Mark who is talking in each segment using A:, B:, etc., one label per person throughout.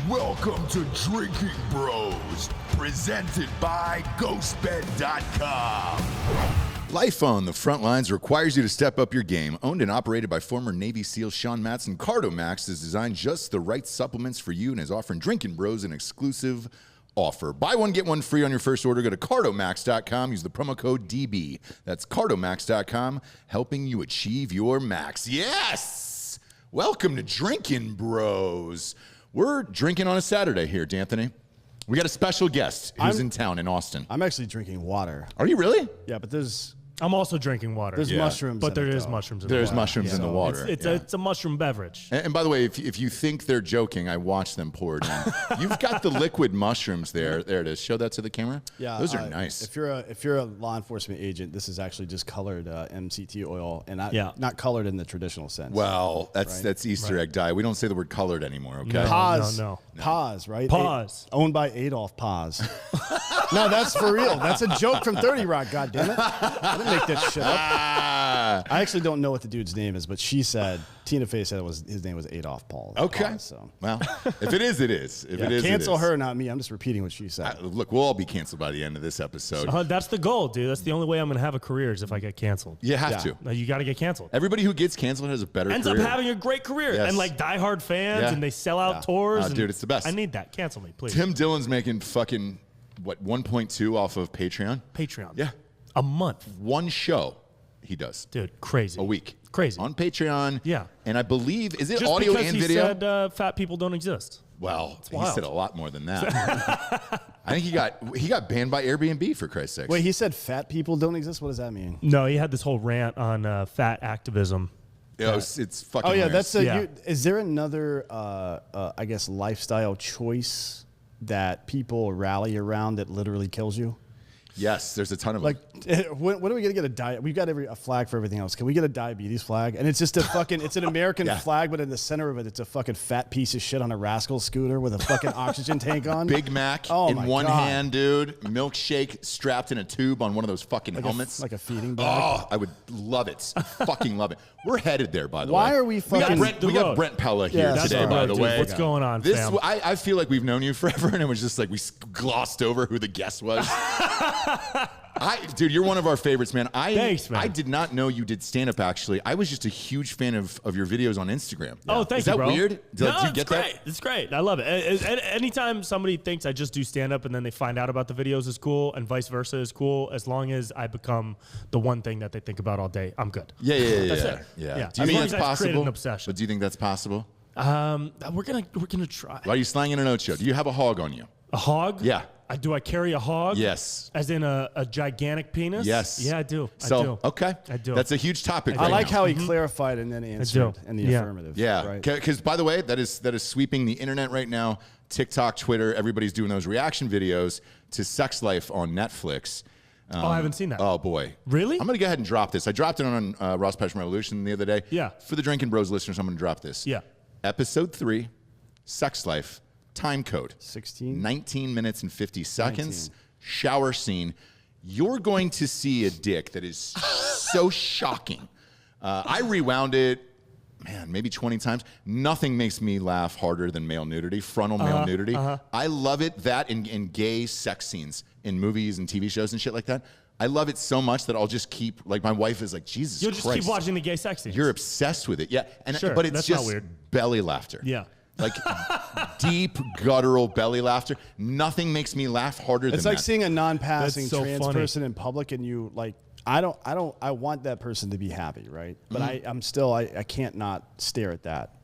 A: Welcome to Drinking Bros, presented by GhostBed.com.
B: Life on the front lines requires you to step up your game. Owned and operated by former Navy SEAL Sean Matson, CardoMax has designed just the right supplements for you and is offering Drinkin' Bros an exclusive offer. Buy one, get one free on your first order. Go to CardoMax.com. Use the promo code DB. That's CardoMax.com, helping you achieve your max. Yes! Welcome to Drinkin' Bros. We're drinking on a Saturday here, D'Anthony. We got a special guest who's in town in Austin.
C: I'm actually drinking water.
B: Are you really?
C: Yeah, but
D: I'm also drinking water.
C: There's mushrooms
D: but
C: in
D: there
C: it,
D: is
C: though.
D: mushrooms in the water.
B: There's mushrooms in the water.
D: It's a mushroom beverage.
B: And by the way, if you think they're joking, I watched them pour it in. You've got the liquid mushrooms there. There it is. Show that to the camera.
C: Yeah,
B: those are nice.
C: If you're a law enforcement agent, this is actually just colored MCT oil, and not colored in the traditional sense.
B: Well, that's Easter egg dye. We don't say the word colored anymore. Okay.
D: No.
C: Paz, right?
D: Paz.
C: Owned by Adolf Paz. No, that's for real. That's a joke from 30 Rock. God damn it! I didn't make that shit up. I actually don't know what the dude's name is, but Tina Fey said his name was Adolf Paul.
B: Okay.
C: Paz, so.
B: Well, if it is, it is. If it is,
C: cancel
B: it is.
C: her, not me. I'm just repeating what she said.
B: Look, we'll all be canceled by the end of this episode.
D: That's the goal, dude. That's the only way I'm going to have a career is if I get canceled.
B: You have to.
D: No, you got to get canceled.
B: Everybody who gets canceled has a better
D: Ends
B: career.
D: up having a great career.
B: Yes.
D: And like diehard fans and they sell out tours.
B: Dude, it's the best.
D: I need that. Cancel me, please.
B: Tim Dillon's making fucking, 1.2 off of Patreon?
D: Patreon.
B: Yeah.
D: A month.
B: One show he does.
D: Dude, crazy.
B: A week.
D: Crazy.
B: On Patreon.
D: Yeah.
B: And I believe, is it
D: Just
B: audio
D: because
B: and
D: he
B: video?
D: said fat people don't exist.
B: Well, he
D: wild.
B: said a lot more than that. I think he got banned by Airbnb, for Christ's sake.
C: Wait, he said fat people don't exist? What does that mean?
D: No, he had this whole rant on fat activism.
B: It's fucking
C: Oh, yeah,
B: hilarious.
C: is there another, I guess, lifestyle choice that people rally around that literally kills you?
B: Yes, there's a ton of
C: Like,
B: them.
C: when are we going to get a diet? We've got a flag for everything else. Can we get a diabetes flag? And it's just a fucking, it's an American flag, but in the center of it, it's a fucking fat piece of shit on a rascal scooter with a fucking oxygen tank on.
B: Big Mac in one hand, dude. Milkshake strapped in a tube on one of those fucking helmets.
C: Like a feeding bag.
B: Oh, I would love it. Fucking love it. We're headed there, by the way.
C: Why are we fucking...
B: We got Brent Pella here
C: Yeah,
B: today,
C: right.
B: by the way.
D: What's going on, fam?
B: I feel like we've known you forever, and it was just like we glossed over who the guest was. Dude, you're one of our favorites, man.
D: Thanks, man.
B: I did not know you did stand-up, actually. I was just a huge fan of your videos on Instagram.
D: Oh, thank you, bro.
B: Is that weird? Do you
D: it's
B: get
D: great.
B: that?
D: It's great. I love it. Anytime somebody thinks I just do stand-up and then they find out about the videos is cool and vice versa is cool, as long as I become the one thing that they think about all day, I'm good.
B: Yeah.
D: That's it.
B: Yeah.
D: As
B: Do you think
D: long
B: that's
D: as I've created
B: possible?
D: an obsession.
B: But do you think that's possible?
D: We're gonna try.
B: Why are you slanging an ocho? Do you have a hog on you?
D: A hog?
B: Yeah.
D: Do I carry a hog?
B: Yes.
D: As in a gigantic penis?
B: Yes.
D: Yeah, I do.
B: Okay.
D: I do.
B: That's a huge topic
C: I
B: right
C: like
B: now.
C: how he clarified and then answered in the affirmative.
B: Yeah,
C: Right?
B: because by the way, that is sweeping the internet right now. TikTok, Twitter, everybody's doing those reaction videos to Sex Life on Netflix.
D: I haven't seen that.
B: Oh, boy.
D: Really?
B: I'm going to go ahead and drop this. I dropped it on Ross Passion Revolution the other day.
D: Yeah.
B: For the Drinkin' Bros listeners, I'm going to drop this.
D: Yeah.
B: Episode 3, Sex Life, time code.
C: 16?
B: 19 minutes and 50 seconds. Shower scene. You're going to see a dick that is so shocking. I rewound it, man, maybe 20 times. Nothing makes me laugh harder than male nudity, frontal male nudity. I love it, that in gay sex scenes in movies and TV shows and shit like that. I love it so much that I'll just keep, like, my wife is like, Jesus
D: You'll
B: Christ.
D: just keep watching the gay sex scenes.
B: You're obsessed with it. Yeah.
D: Sure,
B: but it's
D: that's
B: just
D: not weird.
B: belly laughter.
D: Yeah.
B: Like deep, guttural belly laughter. Nothing makes me laugh harder than
C: It's like
B: that.
C: seeing a non-passing
D: That's so
C: trans
D: funny.
C: person in public, and you like. I want that person to be happy, right? But I'm still. I can't not stare at that.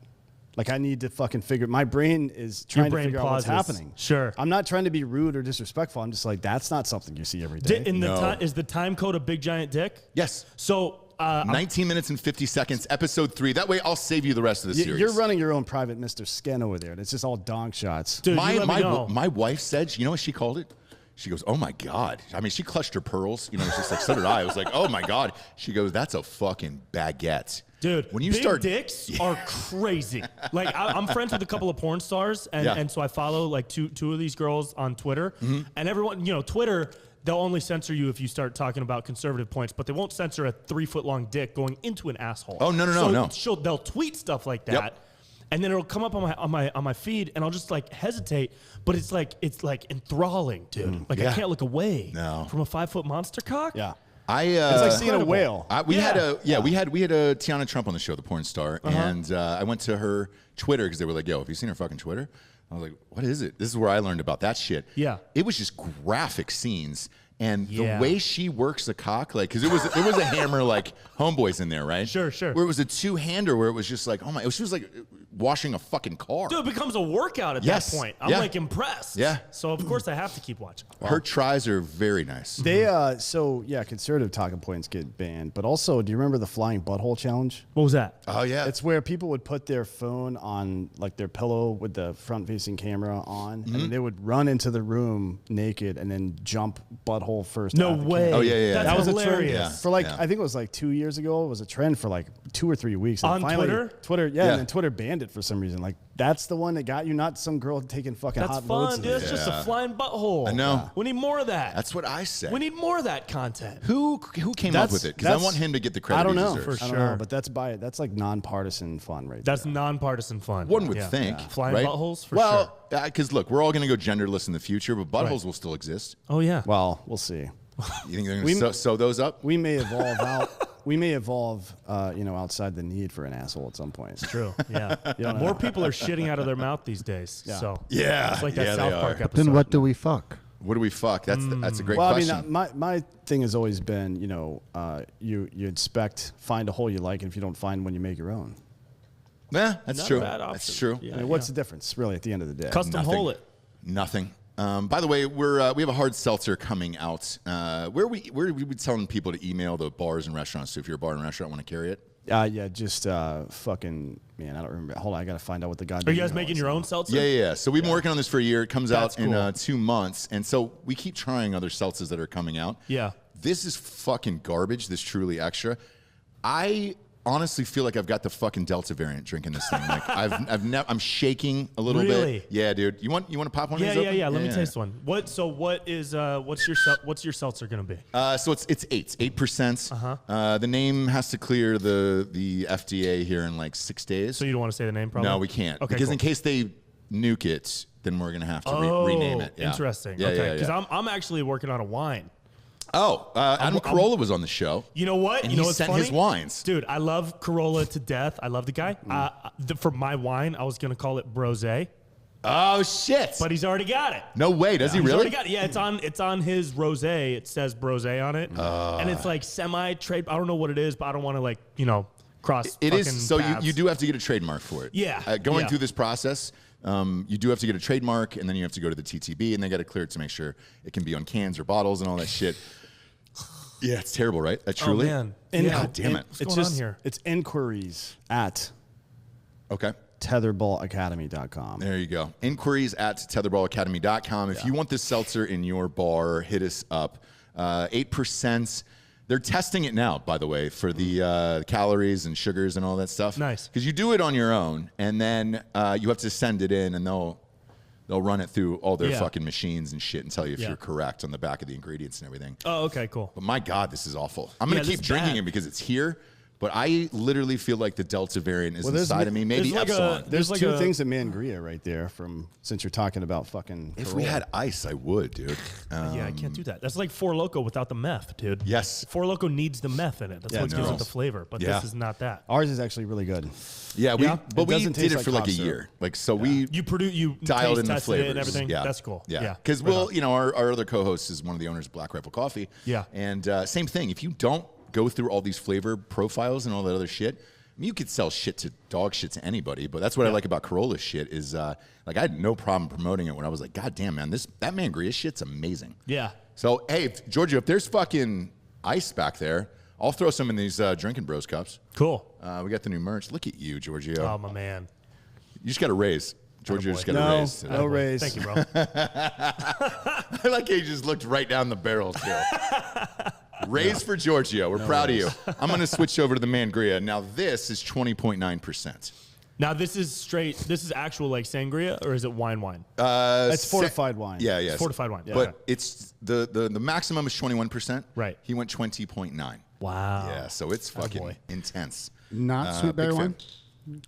C: Like I need to fucking figure. My brain is trying to
D: brain
C: figure out what's
D: pauses.
C: happening.
D: Sure.
C: I'm not trying to be rude or disrespectful. I'm just like that's not something you see every day.
D: Is the time code a big giant dick?
B: Yes.
D: So
B: 19 minutes and 50 seconds, episode 3. That way I'll save you the rest of the series.
C: You're running your own private Mr. Skin over there, and it's just all donk shots.
D: Dude, you let me know.
B: My wife said, you know what she called it? She goes, oh my God. I mean, she clutched her pearls. You know, she's like, so did I. I was like, oh my God. She goes, that's a fucking baguette.
D: Dude,
B: when you
D: big
B: start
D: dicks are crazy. Like I'm friends with a couple of porn stars, and so I follow like two of these girls on Twitter, and everyone, you know, Twitter, they'll only censor you if you start talking about conservative points, but they won't censor a 3-foot long dick going into an asshole.
B: Oh, no.
D: They'll tweet stuff like that.
B: Yep.
D: and then it'll come up on my feed, and I'll just like hesitate, but it's like enthralling, dude. Like I can't look away from a 5-foot monster cock.
C: Yeah.
B: It's
C: like seeing a whale.
B: We had a Tiana Trump on the show, the porn star, and I went to her Twitter because they were like, "Yo, have you seen her fucking Twitter?" I was like, "What is it?" This is where I learned about that shit.
D: Yeah,
B: it was just graphic scenes. And the way she works a cock, like, because there was a hammer, like, homeboys in there, right?
D: Sure.
B: Where it was a two-hander where it was just like, oh my, she was like washing a fucking car.
D: Dude, it becomes a workout at that point. I'm like impressed.
B: Yeah.
D: So of course I have to keep watching.
B: Her tries are very nice.
C: They conservative talking points get banned, but also, do you remember the flying butthole challenge?
D: What was that?
B: Oh yeah.
C: It's where people would put their phone on like their pillow with the front-facing camera on, and they would run into the room naked and then jump butthole first.
D: No
C: out the
D: way.
C: camera.
B: Oh yeah.
D: That
C: That was
D: hilarious.
C: a trend for like I think it was like 2 years ago. It was a trend for like 2 or 3 weeks. And
D: On
C: finally,
D: Twitter?
C: and then Twitter banned it for some reason. Like that's the one that got you, not some girl taking fucking
D: That's
C: hot
D: fun,
C: loads.
D: dude. That's just a flying butthole.
B: I know.
D: We need more of that.
B: That's what I said.
D: We need more of that content.
B: Who came up with it? Because I want him to get the credit
C: I don't
B: he
C: know
B: deserves.
C: I don't know, but that's like nonpartisan fun, right?
D: That's nonpartisan fun.
B: One would think.
D: Flying
B: right?
D: buttholes, for
B: well, because look, we're all going to go genderless in the future, but buttholes will still exist.
D: Oh yeah.
C: Well, we'll see.
B: You think they're going to sew those up?
C: We may evolve out. We may evolve, outside the need for an asshole at some point.
D: It's true. Yeah. More people are shitting out of their mouth these days.
C: Yeah.
D: So
B: Yeah.
D: it's like that
B: Yeah,
D: South
B: they
D: Park
B: are.
D: episode.
E: Then what do we fuck?
B: What do we fuck? That's a great
C: Well,
B: question.
C: I mean, my thing has always been, you inspect, find a hole you like, and if you don't find one, you make your own.
B: Yeah, that's
D: Not a
B: true.
D: bad option.
B: That's true.
D: Yeah.
C: I mean, what's the difference, really, at the end of the day?
D: Custom hole it.
B: Nothing. By the way, we have a hard seltzer coming out. Where we be telling people to email the bars and restaurants. So if you're a bar and restaurant, want to carry it.
C: Just fucking man, I don't remember. Hold on, I gotta find out what the goddamn.
D: Are you guys
C: email
D: making
C: is
D: your
C: now.
D: own seltzer?
B: Yeah. So we've been working on this for a year. It comes
D: That's
B: out in
D: cool.
B: 2 months, and so we keep trying other seltzers that are coming out.
D: Yeah.
B: This is fucking garbage. This Truly Extra. I honestly feel like I've got the fucking Delta variant drinking this thing. Like I'm shaking a little
D: Really?
B: bit. Yeah, dude. You want to pop one of these open?
D: Yeah. Let me taste one. What's your seltzer gonna be?
B: So it's 8%. The name has to clear the FDA here in like 6 days.
D: So you don't want to say the name, probably?
B: No, we can't.
D: Okay,
B: because
D: cool.
B: in case they nuke it, then we're gonna have to rename it. Yeah.
D: Interesting.
B: Yeah,
D: okay, because
B: yeah.
D: I'm actually working on a wine.
B: Adam Carolla was on the show.
D: You know what?
B: And
D: you know
B: he
D: what's
B: sent
D: funny?
B: his wines.
D: Dude, I love Corolla to death. I love the guy. For my wine, I was gonna call it Brosé,
B: Oh shit!
D: but he's already got it.
B: No way. Does he
D: He's
B: really?
D: already got it. Yeah, it's on his rosé. It says Brosé on it, and it's like semi-trade. I don't know what it is, but I don't want to cross.
B: It
D: fucking
B: is. So
D: paths.
B: you do have to get a trademark for it.
D: Yeah,
B: Going
D: yeah.
B: through this process, you do have to get a trademark, and then you have to go to the TTB, and they got to clear it to make sure it can be on cans or bottles and all that shit. Yeah, it's terrible, right? Truly.
D: Oh man.
B: God damn it.
D: What's going on here?
C: It's inquiries at
B: Okay.
C: tetherballacademy.com.
B: There you go. Inquiries at tetherballacademy.com. If you want this seltzer in your bar, hit us up. 8%. They're testing it now, by the way, for the calories and sugars and all that stuff.
D: Nice.
B: Because you do it on your own, and then you have to send it in, and they'll run it through all their fucking machines and shit and tell you if you're correct on the back of the ingredients and everything.
D: Oh, okay, cool.
B: But my God, this is awful. I'm going to
D: this
B: keep
D: is
B: drinking
D: bad.
B: it because it's here. But I literally feel like the Delta variant is inside of me. Maybe
D: there's like
B: Epsilon.
C: There's
D: like
C: two
D: a-
C: things at Mangria right there. Since you're talking about fucking.
B: If we had ice, I would, dude.
D: Yeah, I can't do that. That's like Four Loko without the meth, dude.
B: Yes.
D: Four Loko needs the meth in it. That's what gives
B: no.
D: it the flavor. But
B: Yeah.
D: this is not that.
C: Ours is actually really good.
B: Yeah,
C: Yeah?
B: but
C: It
B: we
C: doesn't
B: did
C: taste
B: it
C: like
B: for like a
C: cough syrup.
B: year. Like so we
D: You
B: dialed
D: taste
B: in the
D: tested
B: flavors
D: it and everything.
B: Yeah.
D: That's cool.
B: Yeah, because our other co-host is one of the owners of Black Rifle Coffee.
D: Yeah.
B: And same thing. If you don't go through all these flavor profiles and all that other shit, I mean, you could sell shit to dog shit to anybody. But that's what I like about Corolla's shit is like I had no problem promoting it when I was like, God damn, man, that Mangria shit's amazing.
D: Yeah.
B: So hey, Giorgio, if there's fucking ice back there, I'll throw some in these Drinkin' Bros cups.
D: Cool.
B: We got the new merch. Look at you, Giorgio.
D: Oh, my man.
B: You just got a raise. Giorgio just got a raise today.
C: No raise.
D: Thank you, bro.
B: I like how you just looked right down the barrel, too. Raise for Giorgio. We're proud of you. I'm going to switch over to the Mangria. Now, this is 20.9%.
D: Now, this is actual like sangria, or is it wine?
C: It's fortified wine.
B: Yeah, yeah.
D: It's fortified wine.
B: But
D: Okay.
B: it's the maximum is 21%.
D: Right.
B: He went 20.9.
D: Wow.
B: Yeah, so it's fucking
D: boy.
B: intense.
E: Not sweet
B: big
E: berry
B: fan.
E: wine?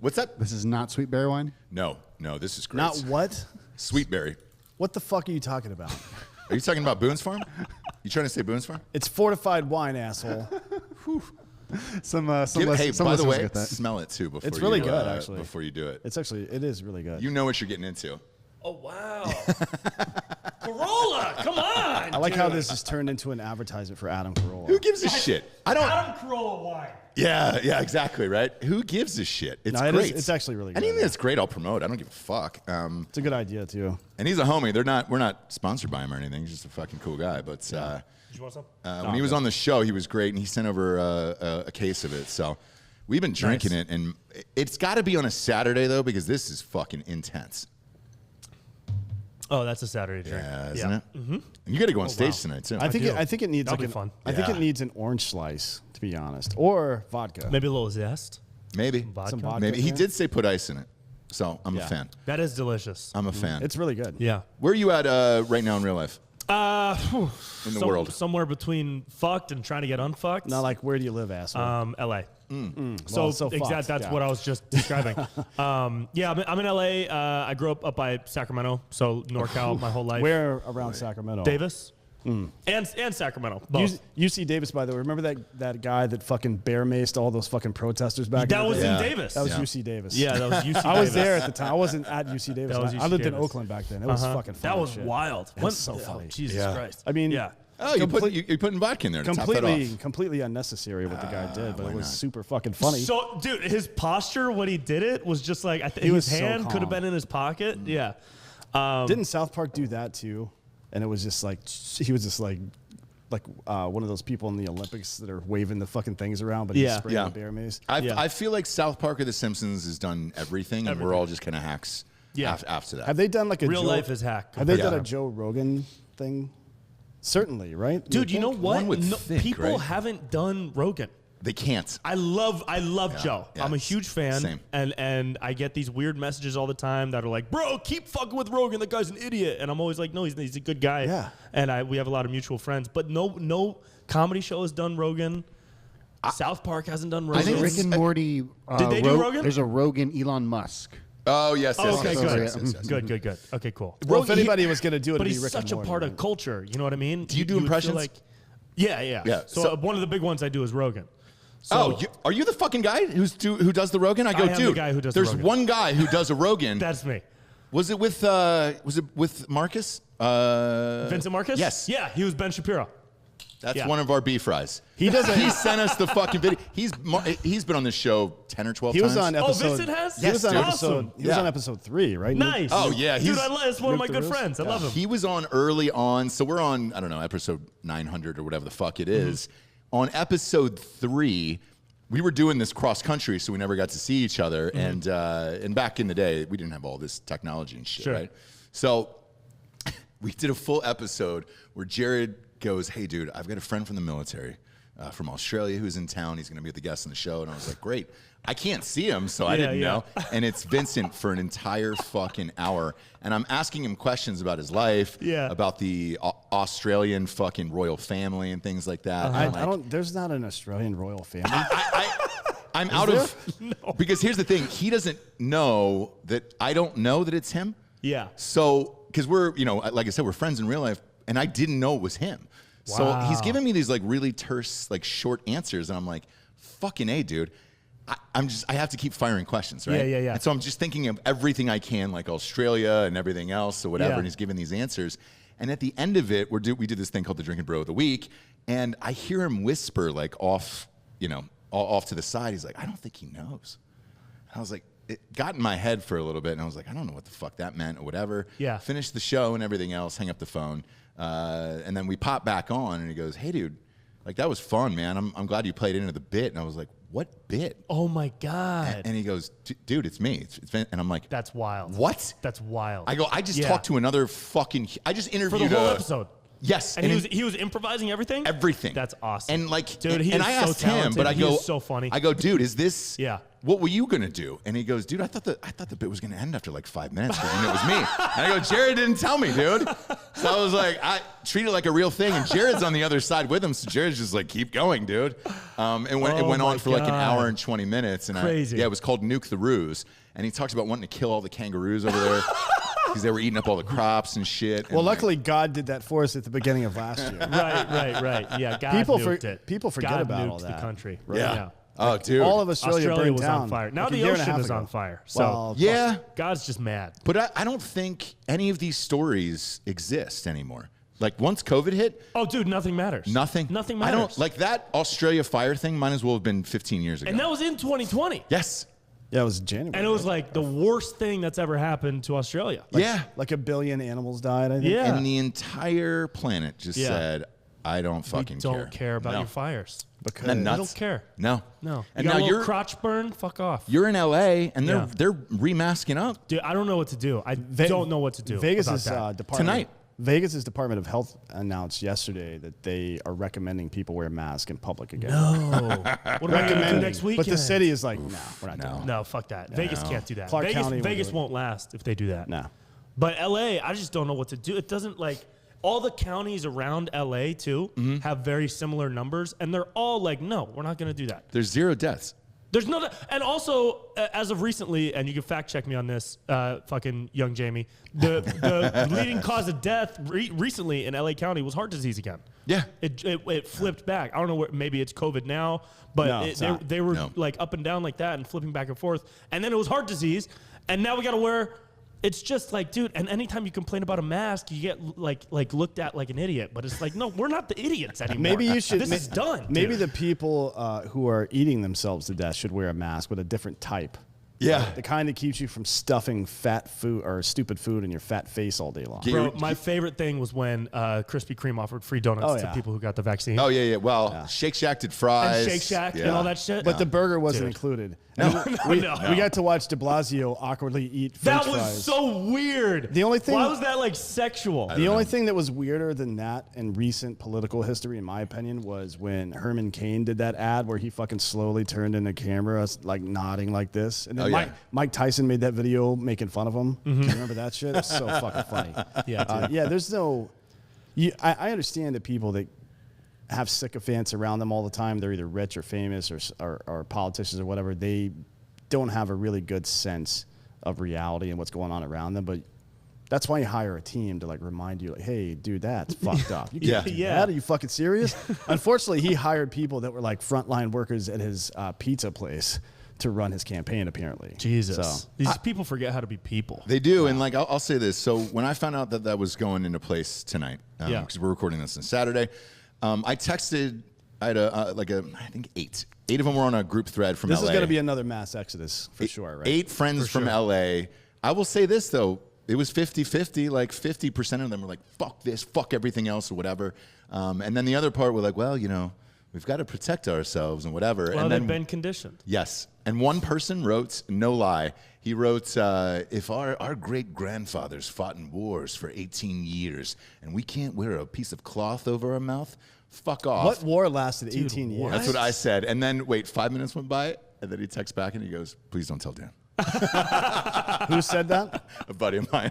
B: What's that?
E: This is not sweet berry wine?
B: No, this is great.
C: Not what?
B: Sweet berry.
C: What the fuck are you talking about?
B: Are you talking about Boone's Farm? You trying to say Boone's Farm?
C: It's fortified wine, asshole.
B: By the way, smell it too before
C: It's really
B: you,
C: good, actually.
B: Before you do it.
C: It is really good.
B: You know what you're getting into.
D: Oh, wow. Corolla, come on.
C: I like how this is turned into an advertisement for Adam Carolla.
B: Who gives a shit? I don't.
D: Adam Carolla wine.
B: Yeah, exactly, right? Who gives a shit? It's
C: No,
B: great.
C: it's actually really good.
B: Anything that's great, I'll promote. I don't give a fuck.
C: It's a good idea, too.
B: And he's a homie. We're not sponsored by him or anything. He's just a fucking cool guy. But
D: Did you want some?
B: when he was on the show, he was great, and he sent over a case of it. So we've been drinking it, and it's got to be on a Saturday though, because this is fucking intense.
D: Oh, that's a Saturday drink.
B: Yeah, isn't it? Mm-hmm. And you got to go on stage tonight too.
C: I think it needs
D: That'll
C: like
D: be fun.
C: I think it needs an orange slice, to be honest, or vodka.
D: Maybe a little zest.
B: Maybe.
C: Some vodka.
B: Maybe. He
C: yeah.
B: did say put ice in it. So I'm a fan.
D: That is delicious.
B: I'm a fan.
C: It's really good.
D: Yeah.
B: Where are you at right now in real life? In the world?
D: Somewhere between fucked and trying to get unfucked.
C: Not like, where do you live, asshole?
D: LA.
C: Well, so
D: exactly.
C: fucked,
D: That's
C: yeah.
D: what I was just describing. I'm in LA. I grew up by Sacramento, so NorCal my whole life.
C: Where around Sacramento?
D: Davis. And Sacramento. Both.
C: UC Davis, by the way. Remember that guy that fucking bear maced all those fucking protesters back
D: That
C: in the
D: was
C: day?
D: in Davis.
C: That was UC Davis.
D: Yeah, that was UC Davis.
C: I was there at the time. I wasn't at UC Davis.
D: That was
C: I
D: UC
C: lived in
D: Davis.
C: Oakland back then. It was fucking funny
D: That was
C: shit.
D: wild.
C: It was so funny.
D: Jesus Christ.
C: I mean,
D: yeah.
B: Oh, you're putting vodka in there to top that off.
C: completely unnecessary what the guy did, but
B: why
C: it was
B: not?
C: super fucking funny.
D: So, dude, his posture when he did it was just like
C: He was
D: his
C: so
D: hand could have
C: calm.
D: been in his pocket. Yeah.
C: Didn't South Park do that too? And it was just like he was just like one of those people in the Olympics that are waving the fucking things around, but he's
D: Yeah.
C: spraying
B: Yeah.
C: the bear mace.
B: I feel like South Park or The Simpsons has done everything, and we're all just kind of hacks
D: Yeah.
B: after that.
C: Have they done like a
D: Real
C: Joe,
D: life is hack.
C: Have they
B: Yeah.
C: done a Joe Rogan thing? Certainly, right?
D: Dude, you know what?
B: One would think,
D: people
B: right?
D: haven't done Rogan.
B: They can't.
D: I love Joe.
B: yeah,
D: I'm a huge fan.
B: same.
D: And I get these weird messages all the time that are like, bro, keep fucking with Rogan. That guy's an idiot. And I'm always like, no, he's a good guy.
C: Yeah.
D: And we have a lot of mutual friends. But no comedy show has done Rogan. South Park hasn't done Rogan.
E: I think Rick and Morty.
D: Did they do Rogan?
E: There's a Rogan Elon Musk.
B: Oh, yes.
D: Oh, okay,
B: yes,
D: good.
B: yes, yes.
D: Good. Okay, cool.
C: Well, if anybody was going to do it,
D: But
C: it'd be
D: he's
C: Rick
D: such
C: and
D: a
C: Morty,
D: part
C: right?
D: of culture. You know what I mean?
B: Do you do
D: would feel
B: impressions?
D: Yeah.
B: Yeah,
D: So,
B: so-
D: one of the big ones I do is Rogan. So
B: Are you the fucking guy who does the Rogan? I go,
D: I am the
B: dude.
D: guy who does the
B: there's
D: Rogan.
B: one guy who does a Rogan.
D: that's me.
B: Was it with Marcus?
D: Vincent Marcus?
B: Yes.
D: Yeah, he was Ben Shapiro.
B: That's
D: Yeah.
B: one of our beef fries.
C: He doesn't.
B: He sent us the fucking video. He's been on this show 10 or 12
C: He
B: times.
C: was on episode.
D: Vincent has?
C: He was on
B: Yes, dude.
C: episode.
D: Awesome.
C: He was on
B: Yeah.
C: episode 3, right?
D: Nice.
B: Oh, yeah,
D: Dude,
B: he's-
D: it's one of my
C: Luke
D: good
C: DeRoos?
D: friends. I love him.
B: He was on early on, so we're on, I don't know, episode 900 or whatever the fuck it is. On episode 3, we were doing this cross country, so we never got to see each other. And back in the day, we didn't have all this technology and shit,
D: Sure.
B: right? So we did a full episode where Jared goes, "Hey, dude, I've got a friend from the military, from Australia, who's in town. He's going to be the guest on the show." And I was like, "Great." I can't see him, so I didn't know. And it's Vincent for an entire fucking hour. And I'm asking him questions about his life, about the Australian fucking royal family and things like that. And I'm
C: I don't. There's not an Australian royal family.
B: I'm out of because here's the thing: he doesn't know that I don't know that it's him.
D: Yeah.
B: So because we're like I said, we're friends in real life, and I didn't know it was him. So he's giving me these like really terse, like short answers, and I'm like, "Fucking A, dude." I have to keep firing questions, right?
D: Yeah.
B: And so I'm just thinking of everything I can, like Australia and everything else or whatever,
D: Yeah.
B: and he's giving these answers. And at the end of it, we did this thing called the Drinkin' Bro of the Week, and I hear him whisper like off to the side. He's like, "I don't think he knows." And I was like, it got in my head for a little bit, and I was like, I don't know what the fuck that meant or whatever.
D: Yeah.
B: Finished the show and everything else, hang up the phone, and then we pop back on, and he goes, "Hey, dude, like that was fun, man. I'm glad you played into the bit." And I was like, "What bit?"
D: Oh my God.
B: And he goes, "Dude, it's me." And I'm like,
D: That's wild.
B: "What?"
D: That's wild.
B: I go, "I just talked to another fucking. I just
D: for
B: interviewed
D: the whole
B: a-
D: episode.
B: Yes,
D: And he was improvising everything?
B: everything.
D: That's awesome.
B: And like,
D: Dude, he
B: and
D: is
B: I
D: so
B: asked him,
D: talented.
B: but I
D: He
B: go,
D: is so funny.
B: I go, "Dude, is this?"
D: Yeah.
B: what were you gonna do? And he goes, dude, I thought the bit was gonna end after like 5 minutes because you knew it was me. And I go, Jared didn't tell me, dude. So I was like, I treat it like a real thing. And Jared's on the other side with him, so Jared's just like, keep going, dude. It went on for like an hour and 20 minutes. And
D: Crazy.
B: It was called Nuke the Ruse. And he talks about wanting to kill all the kangaroos over there because they were eating up all the crops and shit.
C: Well,
B: and
C: luckily, God did that for us at the beginning of last year.
D: Right. Yeah, God
C: People
D: nuked it.
C: people forget
D: God
C: about
D: nuked
C: all that.
D: the country.
B: Yeah. Oh, dude.
C: All of Australia burned
D: was
C: down
D: on fire. Now
C: like a
D: the
C: year and a
D: ocean
C: half
D: is
C: ago.
D: on fire. So
C: Well,
B: Yeah.
D: God's just mad.
B: But I don't think any of these stories exist anymore. Like once COVID hit,
D: Oh, dude, nothing matters.
B: nothing.
D: Nothing
B: I
D: matters.
B: don't like that Australia fire thing. Might as well have been 15 years ago.
D: And that was in 2020.
B: Yes.
C: Yeah, it was January.
D: And it was like the worst thing that's ever happened to Australia.
B: Yeah.
C: like 1 billion animals died, I think.
D: Yeah.
B: And the entire planet just
D: Yeah.
B: said, I don't fucking
D: Don't care about
B: No.
D: your fires.
C: Because
B: Isn't that
D: I
B: nuts?
D: don't care.
B: No.
D: No.
B: And
D: you got
B: now
D: a little
B: you're
D: crotch burn? Fuck off.
B: you're in LA and
D: Yeah.
B: they're remasking up.
D: Dude, I don't know what to do. I don't know what to do.
C: Vegas's
D: about that.
C: department
B: Tonight.
C: Vegas's Department of Health announced yesterday that they are recommending people wear masks in public again.
D: No. What am I going to do next weekend?
C: But the city is like, no, we're not doing that.
D: No, fuck that. Vegas can't do that.
C: Clark County will
D: Vegas
C: do it.
D: won't last if they do that.
C: No.
D: But LA, I just don't know what to do. It doesn't like all the counties around LA too have very similar numbers, and they're all like, no, we're not going to do that.
B: There's 0 deaths.
D: There's no, and also as of recently, and you can fact check me on this, fucking young Jamie. The leading cause of death recently in LA County was heart disease again.
B: Yeah.
D: It flipped back. I don't know where. Maybe it's COVID now, but
C: No, it's not.
D: they were
B: No.
D: like up and down like that and flipping back and forth. And then it was heart disease, and now we got to wear. It's just like, dude, and anytime you complain about a mask, you get like looked at like an idiot. But it's like, no, we're not the idiots anymore.
C: Maybe you should.
D: This is done.
C: Maybe
D: dude.
C: the people who are eating themselves to death should wear a mask with a different type.
B: Yeah.
C: The kind that keeps you from stuffing fat food or stupid food in your fat face all day long.
B: Yeah.
D: Bro, my favorite thing was when Krispy Kreme offered free donuts
C: Oh,
D: to
C: yeah.
D: people who got the vaccine.
B: Oh, yeah. Well, Shake Shack did fries.
D: And Shake Shack
B: Yeah.
D: and all that shit.
C: But the burger wasn't
D: Dude.
C: included.
B: No.
C: And we
D: No.
C: got to watch de Blasio awkwardly eat
D: that
C: French
D: was
C: fries.
D: so weird.
C: The only thing-
D: Why was that like sexual?
C: The only thing that was weirder than that in recent political history, in my opinion, was when Herman Cain did that ad where he fucking slowly turned in the camera, like nodding like this. And then
B: Oh, yeah.
C: Mike Tyson made that video making fun of him. Do you remember that shit? It's so fucking funny.
D: Yeah,
C: Yeah, there's no. I understand that people that have sycophants around them all the time, they're either rich or famous or politicians or whatever, they don't have a really good sense of reality and what's going on around them. But that's why you hire a team to like remind you, like, hey, dude, that's fucked up. You can't do
D: Yeah.
C: that. Are you fucking serious? Unfortunately, he hired people that were like frontline workers at his pizza place to run his campaign, apparently.
D: Jesus.
C: So,
D: These people forget how to be people.
B: They do, and like I'll say this. So when I found out that that was going into place tonight,
D: Yeah.
B: because we're recording this on Saturday, I texted. I had I think eight of them were on a group thread from
C: this
B: LA.
C: is going to be another mass exodus for sure, right?
B: 8 friends from LA. I will say this though, it was 50-50. Like 50% of them were like, "Fuck this, fuck everything else," or whatever. And then the other part were like, "Well, you know, we've got to protect ourselves and whatever."
D: Well,
B: and
D: they've
B: then
D: been conditioned.
B: yes. And one person wrote, no lie, he wrote, if our great-grandfathers fought in wars for 18 years and we can't wear a piece of cloth over our mouth, fuck off.
C: What war lasted 18 years?
B: That's what I said. And then, wait, 5 minutes went by, and then he texts back and he goes, please don't tell Dan.
C: Who said that?
B: A buddy of mine.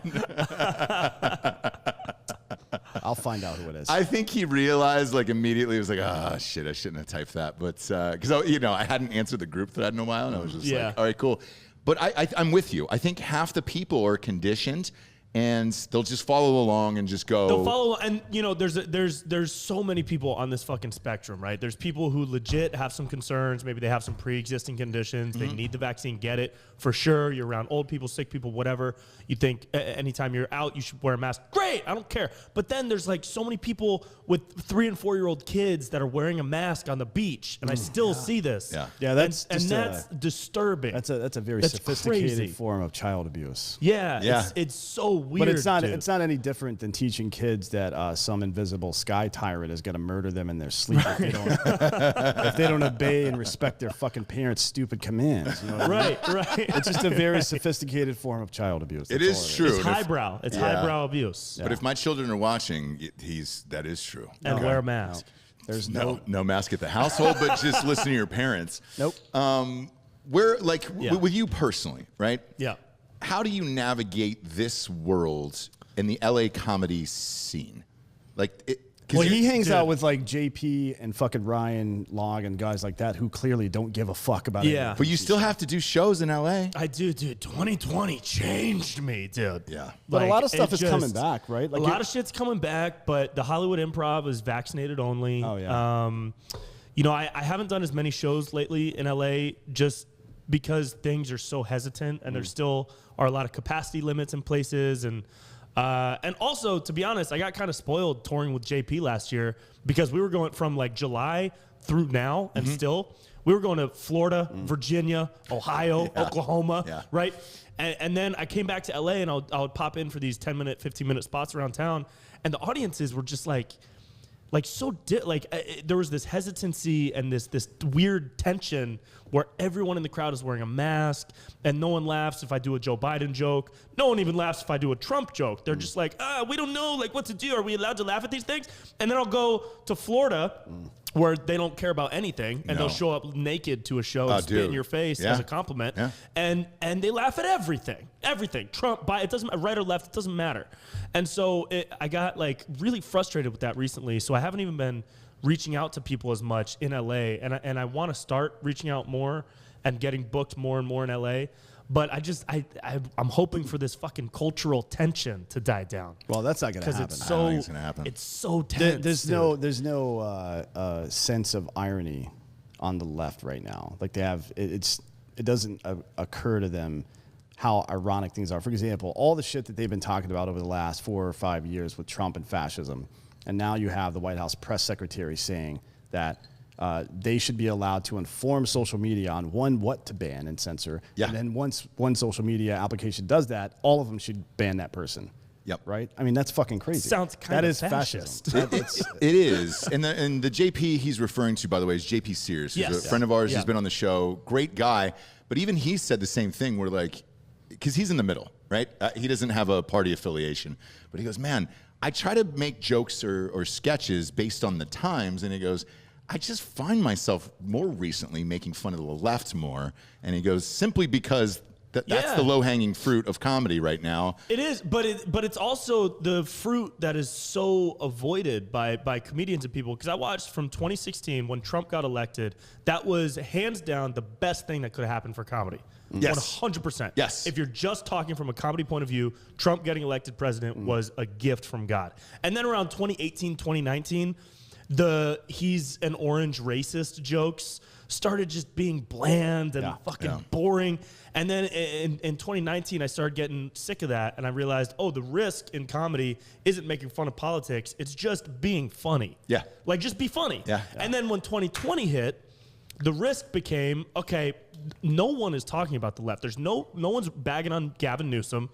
C: I'll find out who it is.
B: I think he realized, like, immediately, he was like, oh, shit, I shouldn't have typed that. But, because, you know, I hadn't answered the group thread in a while, and I was just
D: Yeah.
B: like, all right, cool. But I'm with you. I think half the people are conditioned, and they'll just follow along and just go.
D: They'll follow, and you know, there's so many people on this fucking spectrum, right? There's people who legit have some concerns. Maybe they have some pre-existing conditions. They need the vaccine, get it for sure. You're around old people, sick people, whatever. You think anytime you're out, you should wear a mask. Great, I don't care. But then there's like so many people with 3 and 4 year old kids that are wearing a mask on the beach, and I still see this.
B: Yeah.
C: Yeah, that's
D: and
C: just
D: that's disturbing.
C: That's a very
D: That's
C: sophisticated
D: crazy.
C: form of child abuse.
D: Yeah. It's so weird.
C: But it's not.
D: dude.
C: It's not any different than teaching kids that some invisible sky tyrant is going to murder them in their sleep if they don't obey and respect their fucking parents' stupid commands. You know what I mean?
D: right.
C: It's just a very sophisticated form of child abuse.
B: It
C: That's
B: is
C: all
B: true.
D: It's
B: And if-
D: highbrow. It's
B: Yeah.
D: highbrow abuse.
B: But if my children are watching, that is true.
D: And wear a mask.
C: There's
B: No mask at the household, but just listen to your parents.
C: Nope.
B: Where, like,
D: Yeah.
B: with you personally, right?
D: Yeah.
B: How do you navigate this world in the LA comedy scene? Like,
C: Well, he hangs out with like JP and fucking Ryan Long and guys like that who clearly don't give a fuck about it.
D: Yeah.
B: but you still have to do shows in LA.
D: I do, dude. 2020 changed me, dude.
B: Yeah.
C: But a lot of
D: it
C: stuff is coming
D: just-
C: back, right? Like
D: a lot of shit's coming back, but the Hollywood Improv is vaccinated only.
C: Oh, yeah.
D: You know, I haven't done as many shows lately in LA just because things are so hesitant, and there still are a lot of capacity limits in places, and also, to be honest, I got kind of spoiled touring with JP last year because we were going from like July through now, and still we were going to Florida, Virginia, Ohio, Oklahoma, right? And then I came back to LA, and I would pop in for these 10-minute, 15-minute spots around town, and the audiences were just like there was this hesitancy and this weird tension where everyone in the crowd is wearing a mask, and no one laughs if I do a Joe Biden joke. No one even laughs if I do a Trump joke. They're just like, we don't know like what to do. Are we allowed to laugh at these things? And then I'll go to Florida where they don't care about anything, and they'll show up naked to a show and spit in your face as a compliment, and they laugh at everything. Trump, Biden, it doesn't matter, right or left, it doesn't matter. And so I got like really frustrated with that recently. So I haven't even been reaching out to people as much in LA, and I want to start reaching out more and getting booked more and more in LA. But I'm hoping for this fucking cultural tension to die down.
C: Well, that's not going to happen.
D: Because
B: I don't think it's gonna happen.
D: it's so tense.
C: There's no sense of irony on the left right now. Like they have, it doesn't occur to them how ironic things are. For example, all the shit that they've been talking about over the last 4 or 5 years with Trump and fascism, and now you have the White House press secretary saying that they should be allowed to inform social media on what to ban and censor.
B: Yeah.
C: And then once one social media application does that, all of them should ban that person.
B: Yep.
C: Right? I mean, that's fucking crazy.
D: Sounds kind
C: that
D: of
C: is
D: fascist.
C: fascism.
B: It is. And the JP he's referring to, by the way, is JP Sears, who's
D: Yes.
B: a friend of ours.
D: Yeah.
B: He's been on the show. Great guy. But even he said the same thing where, like, because he's in the middle, right? He doesn't have a party affiliation. But he goes, man, I try to make jokes or sketches based on the times. And he goes, I just find myself more recently making fun of the left more. And he goes, simply because that's the low-hanging fruit of comedy right now.
D: It is, but it's also the fruit that is so avoided by comedians and people. Because I watched from 2016 when Trump got elected, that was hands down the best thing that could have happened for comedy.
B: Yes.
D: 100%.
B: Yes.
D: If you're just talking from a comedy point of view, Trump getting elected president was a gift from God. And then around 2018, 2019, he's an orange racist jokes started just being bland and fucking boring. And then in 2019, I started getting sick of that, and I realized, the risk in comedy isn't making fun of politics. It's just being funny.
B: Yeah.
D: Like, just be funny.
B: Yeah.
D: And then when 2020 hit, the risk became, okay, no one is talking about the left. There's no one's bagging on Gavin Newsome.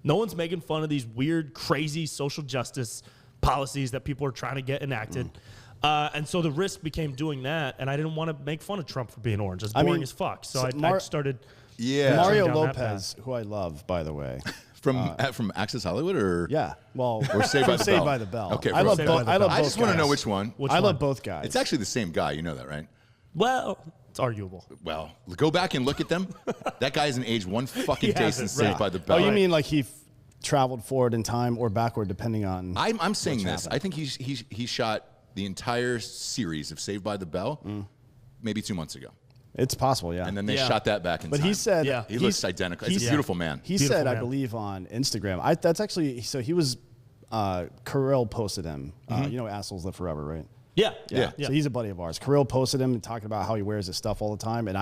D: No one's making fun of these weird, crazy social justice policies that people are trying to get enacted. And so the risk became doing that, and I didn't want to make fun of Trump for being orange. It's boring as fuck. So I started...
B: Yeah.
C: Mario
D: down that
C: Lopez, who I love, by the way.
B: From Access Hollywood or
C: Well,
B: or Saved by the
C: Saved
B: Bell?
C: by the Bell.
B: Okay,
C: I love
D: Saved by
C: both.
D: the
C: I love
D: Bell.
B: I
C: both
B: just want to
C: guys.
B: know which one.
C: I love both guys.
B: It's actually the same guy. You know that, right?
D: Well, it's arguable.
B: Well, go back and look at them. That guy hasn't aged one fucking day
D: hasn't,
B: since Saved
D: right.
B: by the Bell.
C: Oh, you mean like he traveled forward in time or backward, depending on?
B: I'm saying this.
C: happened.
B: I think he shot the entire series of Saved by the Bell maybe 2 months ago.
C: It's possible, yeah.
B: And then they shot that back in
C: But
B: time.
C: he said
B: He looks identical. He's a beautiful man.
C: He
D: Beautiful
C: said, I
D: man.
C: believe on Instagram. That's actually so. He was Carell posted him. You know, assholes live forever, right?
D: Yeah.
C: So he's a buddy of ours. Carell posted him and talking about how he wears his stuff all the time, and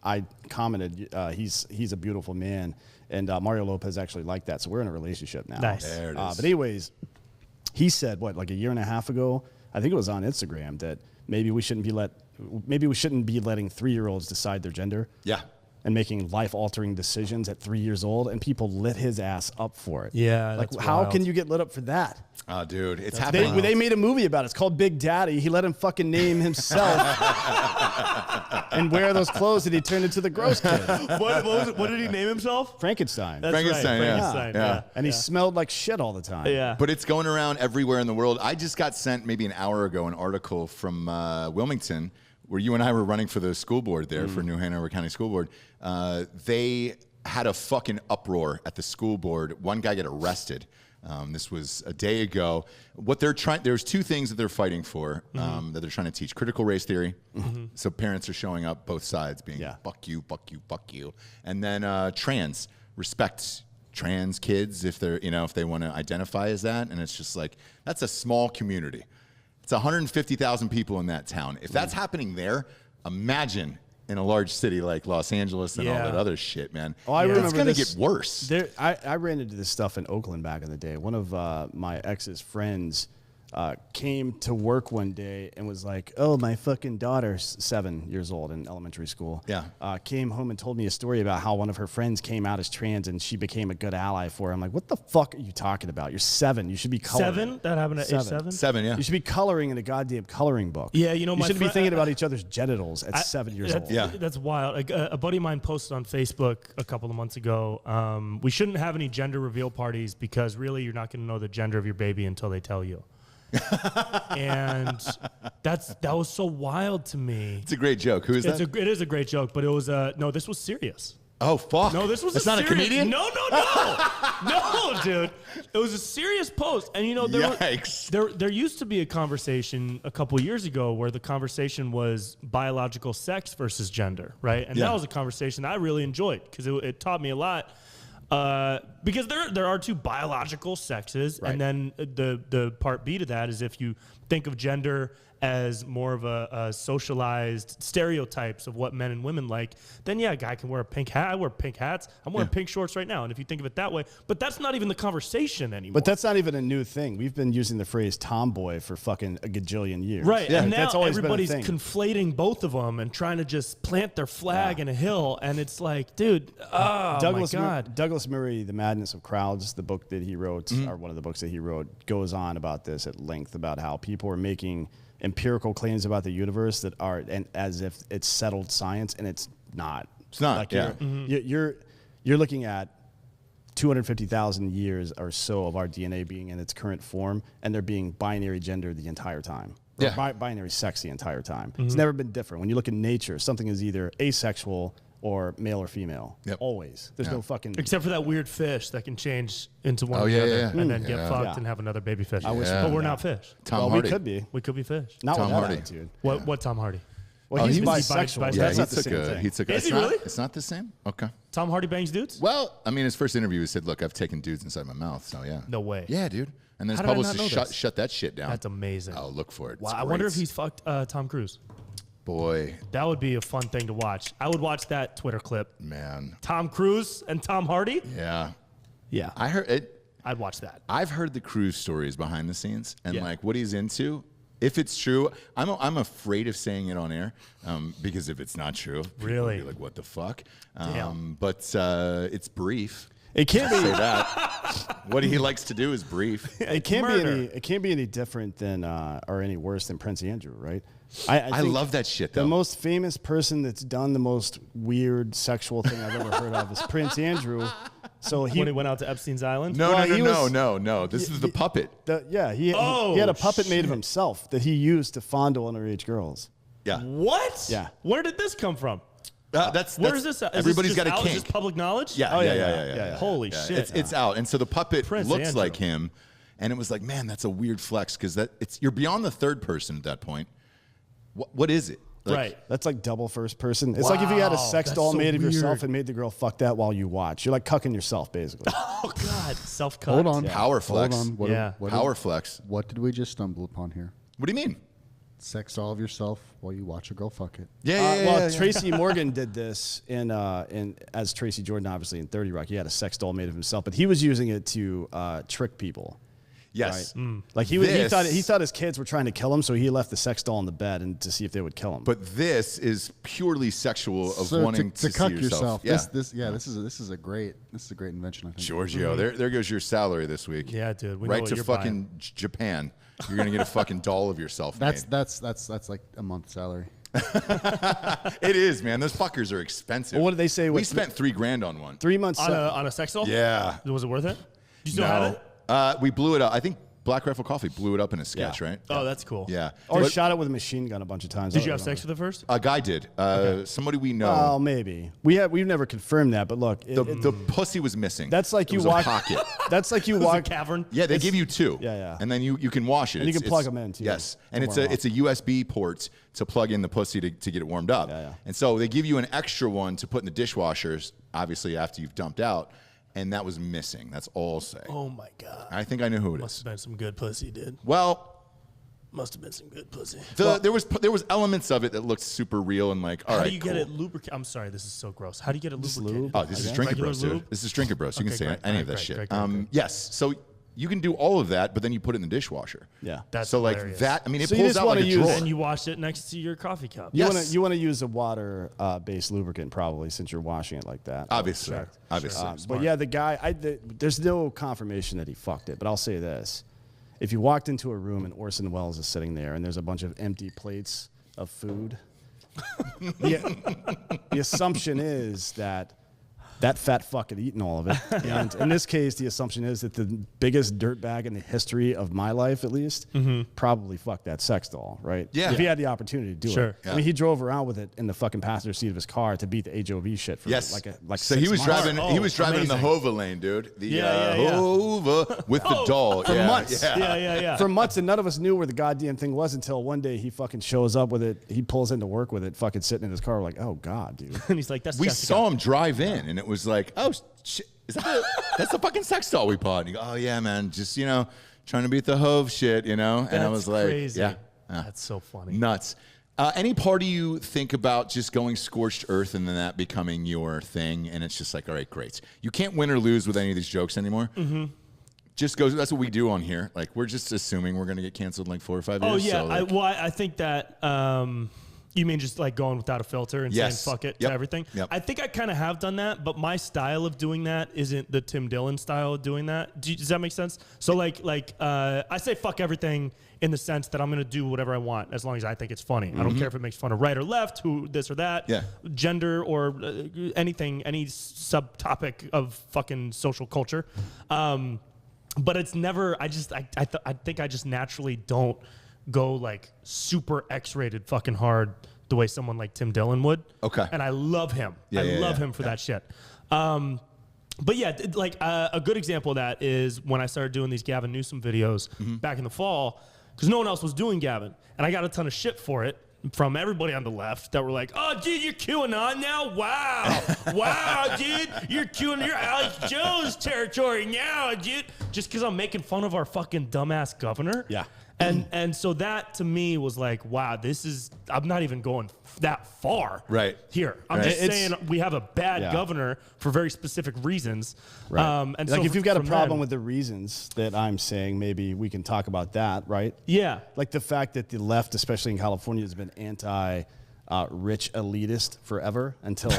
C: I commented, he's a beautiful man, and Mario Lopez actually liked that. So we're in a relationship now.
D: Nice.
B: There it is.
C: But anyways, he said like a year and a half ago, I think it was on Instagram, that maybe we shouldn't be letting 3-year-olds decide their gender.
B: Yeah.
C: And making life-altering decisions at 3 years old, and people lit his ass up for it.
D: Yeah,
C: like
D: that's
C: how
D: wild.
C: can you get lit up for that?
B: Oh, dude, it's happening.
C: They made a movie about it. It's called Big Daddy. He let him fucking name himself and wear those clothes, and he turned into the gross kid.
D: What did he name himself?
C: Frankenstein.
D: That's
B: Frankenstein,
D: right.
B: yeah.
D: Frankenstein.
B: Yeah.
C: And he smelled like shit all the time.
D: Yeah.
B: But it's going around everywhere in the world. I just got sent maybe an hour ago an article from Wilmington where you and I were running for the school board there for New Hanover County School Board, they had a fucking uproar at the school board. One guy got arrested. This was a day ago. What they're trying, there's two things that they're fighting for that they're trying to teach. Critical race theory. So parents are showing up both sides being fuck you, fuck you, fuck you. And then trans, respect trans kids if they're, if they want to identify as that. And it's just like, that's a small community. It's 150,000 people in that town. If that's happening there, imagine in a large city like Los Angeles and all that other shit, man.
C: Oh, I remember
B: it's going to get worse.
C: I ran into this stuff in Oakland back in the day. One of my ex's friends came to work one day and was like, oh, my fucking daughter's 7 years old in elementary school.
B: Yeah.
C: Came home and told me a story about how one of her friends came out as trans and she became a good ally for her. I'm like, what the fuck are you talking about? You're 7. You should be coloring.
D: 7? That happened at age 7?
B: 7, yeah.
C: You should be coloring in a goddamn coloring book.
D: Yeah,
C: you shouldn't be thinking about each other's genitals at 7 years old.
B: Yeah.
D: That's wild. A buddy of mine posted on Facebook a couple of months ago, we shouldn't have any gender reveal parties because really you're not going to know the gender of your baby until they tell you. And that was so wild to me.
B: It's a great joke. Who is that?
D: It is a great joke, but it was no, this was serious.
B: Oh, fuck.
D: No, this was
B: It's not
D: serious,
B: a comedian?
D: No, no, dude. It was a serious post. And
B: Yikes.
D: there used to be a conversation a couple years ago where the conversation was biological sex versus gender, right? And that was a conversation that I really enjoyed because it taught me a lot. Because there are two biological sexes, and then the part B to that is if you think of gender as more of a socialized stereotypes of what men and women like, then a guy can wear a pink hat. I wear pink hats. I'm wearing pink shorts right now. And if you think of it that way, but that's not even the conversation anymore.
C: But that's not even a new thing. We've been using the phrase tomboy for fucking a gajillion years.
D: Right.
C: Yeah,
D: And now
C: that's always
D: everybody's
C: been a thing.
D: conflating both of them and trying to just plant their flag in a hill. And it's like, dude, oh my God.
C: Douglas Murray, The Madness of Crowds, the book that he wrote, or one of the books that he wrote, goes on about this at length, about how people are making empirical claims about the universe that are and as if it's settled science, and it's not.
B: It's not.
C: Like
B: Yeah.
C: You're looking at 250,000 years or so of our DNA being in its current form, and they're being binary gender the entire time. Or
B: Yeah.
C: binary sex the entire time. It's never been different. When you look at nature, something is either asexual or male or female.
B: Yep.
C: Always. There's no fucking.
D: Except for that weird fish that can change into one
B: Oh,
D: or the
B: yeah,
D: other
B: yeah.
D: and then get fucked
C: Yeah.
D: and have another baby fish.
C: wish
D: But we're not fish.
B: Tom
C: well,
B: Hardy.
C: we could be.
D: We could be fish.
C: Not
B: Tom
C: with that
B: Hardy.
C: attitude.
D: What Tom Hardy?
C: Well,
B: Oh,
C: he's
B: he was-
C: bisexual.
D: Yeah,
C: That's
B: he
C: not the
B: took
C: same thing.
B: He took
D: Is
B: it's
D: he
B: not-
D: really?
B: It's not the same? Okay.
D: Tom Hardy bangs dudes?
B: Well, I mean, his first interview, he said, look, I've taken dudes inside my mouth, so yeah.
D: No way.
B: Yeah, dude. And then his
D: How did I not
B: publicist
D: know this?
B: shut that shit down.
D: That's amazing.
B: Oh, look for it.
D: Wow,
B: It's
D: I wonder if
B: great.
D: he's fucked Tom Cruise.
B: Boy,
D: That would be a fun thing to watch. I would watch that Twitter clip.
B: man.
D: Tom Cruise and Tom Hardy?
B: Yeah.
D: Yeah.
B: I heard it.
D: I'd watch that.
B: I've heard the Cruise stories behind the scenes and
D: Yeah.
B: like what he's into. If it's true, I'm afraid of saying it on air because if it's not true, people will
D: Really?
B: be like, what the fuck?
D: Damn.
B: But it's brief.
C: It can't
B: Say
C: be.
B: that. What he likes to do is brief.
C: It can't
D: Murder.
C: be any. It can't be any different than or any worse than Prince Andrew, right? I think
B: love that shit,
C: The
B: though.
C: most famous person that's done the most weird sexual thing I've ever heard of is Prince Andrew. So
D: When he went out to Epstein's Island?
B: No,
C: Well, he was-
B: no. This is the puppet.
C: He had a puppet made of
D: shit.
C: himself that he used to fondle underage girls.
B: Yeah.
D: What?
C: Yeah.
D: Where did this come from?
B: That's
D: Where is this? Is
B: everybody's
D: this
B: got a
D: just out?
B: kink.
D: Is this public knowledge?
B: Yeah,
C: Oh,
B: yeah.
D: Holy shit.
B: It's out, and so the puppet
D: Prince
B: looks
D: Andrew.
B: like him, and it was like, man, that's a weird flex because you're beyond the third person at that point. What is it? Like,
D: Right.
C: That's like double first person. It's like if you had a
D: Wow,
C: sex
D: that's
C: doll
D: so
C: made of yourself
D: weird.
C: and made the girl fuck that while you watch. You're like cucking yourself, basically.
D: Oh, God. Self-cut.
E: Hold on.
B: Power flex.
E: Hold on. What,
B: Power flex.
E: what did we just stumble upon here?
B: What do you mean?
E: Sex doll of yourself while you watch a girl fuck it.
B: Yeah,
C: Tracy Morgan did this in as Tracy Jordan, obviously in 30 Rock. He had a sex doll made of himself, but he was using it to trick people.
B: Yes.
C: Right? Like he
B: This-
C: thought his kids were trying to kill him, so he left the sex doll in the bed and to see if they would kill him.
B: But this is purely sexual of
E: So
B: wanting
E: to
B: see
E: cuck
B: yourself.
E: yourself.
B: Yeah.
E: This is a great invention, I think.
B: Giorgio, there goes your salary this week.
D: Yeah, dude. We know
B: Right
D: what
B: to
D: you're
B: fucking Japan. You're gonna get a fucking doll of yourself.
E: That's
B: made.
E: like a month's salary.
B: It is, man. Those fuckers are expensive.
C: Well, what did they say?
B: We
C: What-
B: spent $3,000 on one.
C: 3 months.
D: On a sex doll?
B: Yeah.
D: Was it worth it? You still have it?
B: We blew it up. I think Black Rifle Coffee blew it up in a sketch, right?
D: Oh, that's cool.
B: Yeah.
C: Or
B: But
C: shot it with a machine gun a bunch of times.
D: Did you have sex with it first?
B: a guy did. Somebody we know.
C: Well, maybe. We've never confirmed that, but look.
B: the pussy was missing.
C: That's like
B: It
C: you
B: was a
C: walk.
B: pocket.
C: That's like you
D: It was a
C: walk.
D: cavern.
B: Yeah, they give you 2.
C: Yeah.
B: And then you can wash it.
C: And you can plug 'em in, too.
B: Yes, and
C: To
B: it's
C: warm
B: a USB port to plug in the pussy to get it warmed up.
C: Yeah.
B: And so they give you an extra one to put in the dishwashers, obviously after you've dumped out, and that was missing. That's all I'll say.
D: Oh my god.
B: I think I know who it
D: Must
B: is.
D: have been some good pussy, dude.
B: Well,
D: Must have been some good pussy.
B: there was elements of it that looked super real and like, all
D: How
B: right,
D: do you get it lubricated? I'm sorry, this is so gross. How do you get it lubricated?
C: lube?
B: Oh, this is
D: Regular
B: Drinkin' Bros, dude.
D: lube?
B: This is Drinkin' Bros. You can
D: Okay,
B: say
D: great,
B: any of
D: great,
B: that shit.
D: great.
B: Yes, so you can do all of that, but then you put it in the dishwasher.
C: Yeah.
D: That's
B: so like
D: hilarious.
B: that. I mean, it
C: So you
B: pulls
C: just
B: out like
C: wanna
B: a
C: use-
B: drawer.
D: And you washed it next to your coffee cup.
C: You
B: Yes.
C: want to use a water based lubricant probably since you're washing it like that.
B: Obviously,
D: Sure.
B: obviously.
C: But yeah, the guy. There's no confirmation that he fucked it, but I'll say this: if you walked into a room and Orson Welles is sitting there and there's a bunch of empty plates of food, the assumption is that fat fuck had eaten all of it. And in this case, the assumption is that the biggest dirtbag in the history of my life, at least, probably fucked that sex doll, right?
B: Yeah.
C: If he had the opportunity to do
D: Sure.
C: it. I mean, he drove around with it in the fucking passenger seat of his car to beat the HOV shit for
B: Yes.
C: like
B: so
C: 6
B: he was
C: months.
B: driving.
D: Oh,
B: he was driving in the
D: amazing.
B: Hova lane, dude. The
D: Yeah, yeah.
B: Hova with the doll
C: for months.
D: Yeah.
C: For months, and none of us knew where the goddamn thing was until one day he fucking shows up with it. He pulls into work with it, fucking sitting in his car. We're like, oh god, dude.
D: And he's like, that's
B: We
D: Jessica.
B: saw him drive in, and it was like, oh shit, is that that's the fucking sex doll we bought? And you go, oh yeah, man, just trying to beat the Hove shit, And I
D: That's
B: was like,
D: crazy.
B: yeah,
D: That's so funny.
B: nuts. Any part of you think about just going scorched earth and then that becoming your thing, and it's just like, all right, great. You can't win or lose with any of these jokes anymore. Mm-hmm. Just goes. That's what we do on here. Like we're just assuming we're gonna get canceled in like 4 or 5 years.
D: Oh yeah,
B: so, like,
D: I think that you mean just like going without a filter and
B: Yes.
D: saying fuck it
B: Yep.
D: to everything.
B: Yep.
D: I think I kind of have done that, but my style of doing that isn't the Tim Dillon style of doing that. Does that make sense? So like I say fuck everything in the sense that I'm gonna do whatever I want as long as I think it's funny. I don't care if it makes fun of right or left, who this or that,
B: Yeah.
D: gender or anything, any subtopic of fucking social culture. But it's never. I think I just naturally don't go like super X-rated fucking hard the way someone like Tim Dillon would.
B: Okay.
D: And I love him.
B: Yeah,
D: I
B: yeah,
D: love
B: yeah.
D: him for that shit. But yeah, like a good example of that is when I started doing these Gavin Newsome videos back in the fall, because no one else was doing Gavin, and I got a ton of shit for it from everybody on the left that were like, "Oh, dude, you're QAnon now? Wow, wow, dude, you're Alex Jones territory now, dude." Just because I'm making fun of our fucking dumbass governor.
C: Yeah.
D: And so that to me was like, wow, I'm not even going that far
B: Right.
D: here. I'm
B: Right.
D: just saying we have a bad
C: Yeah.
D: governor for very specific reasons.
C: Right.
D: And
C: like
D: so
C: if you've got a
D: from
C: problem
D: then-
C: with the reasons that I'm saying, maybe we can talk about that, right?
D: Yeah.
C: Like the fact that the left, especially in California, has been anti-rich elitist forever until